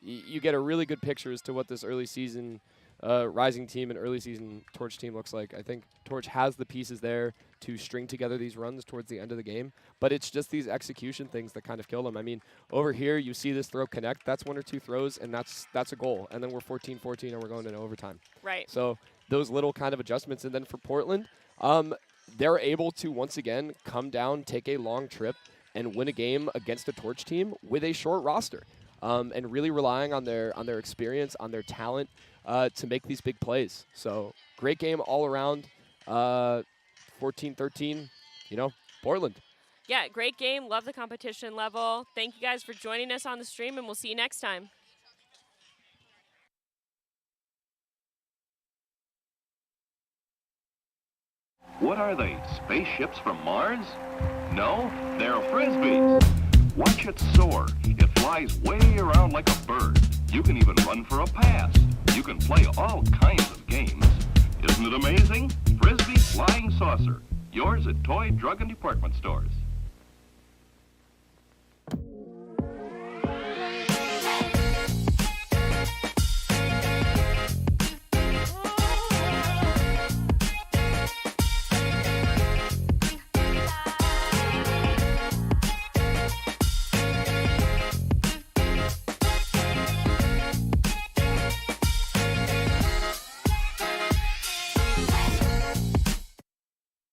you get a really good picture as to what this early season Rising team and early season Torch team looks like. I think Torch has the pieces there to string together these runs towards the end of the game, but it's just these execution things that kind of kill them. I mean, over here you see this throw connect. That's 1 or 2 throws, and that's a goal. And then we're 14-14, and we're going into overtime. Right. So those little kind of adjustments. And then for Portland, they're able to once again come down, take a long trip, and win a game against a Torch team with a short roster, and really relying on their experience, on their talent to make these big plays. So great game all around. 14-13, Portland. Yeah, great game. Love the competition level. Thank you guys for joining us on the stream, and we'll see you next time. What are they, spaceships from Mars? No, they're Frisbees. Watch it soar. It flies way around like a bird. You can even run for a pass. You can play all kinds of games. Isn't it amazing? Frisbee Flying Saucer. Yours at toy, drug, and department stores.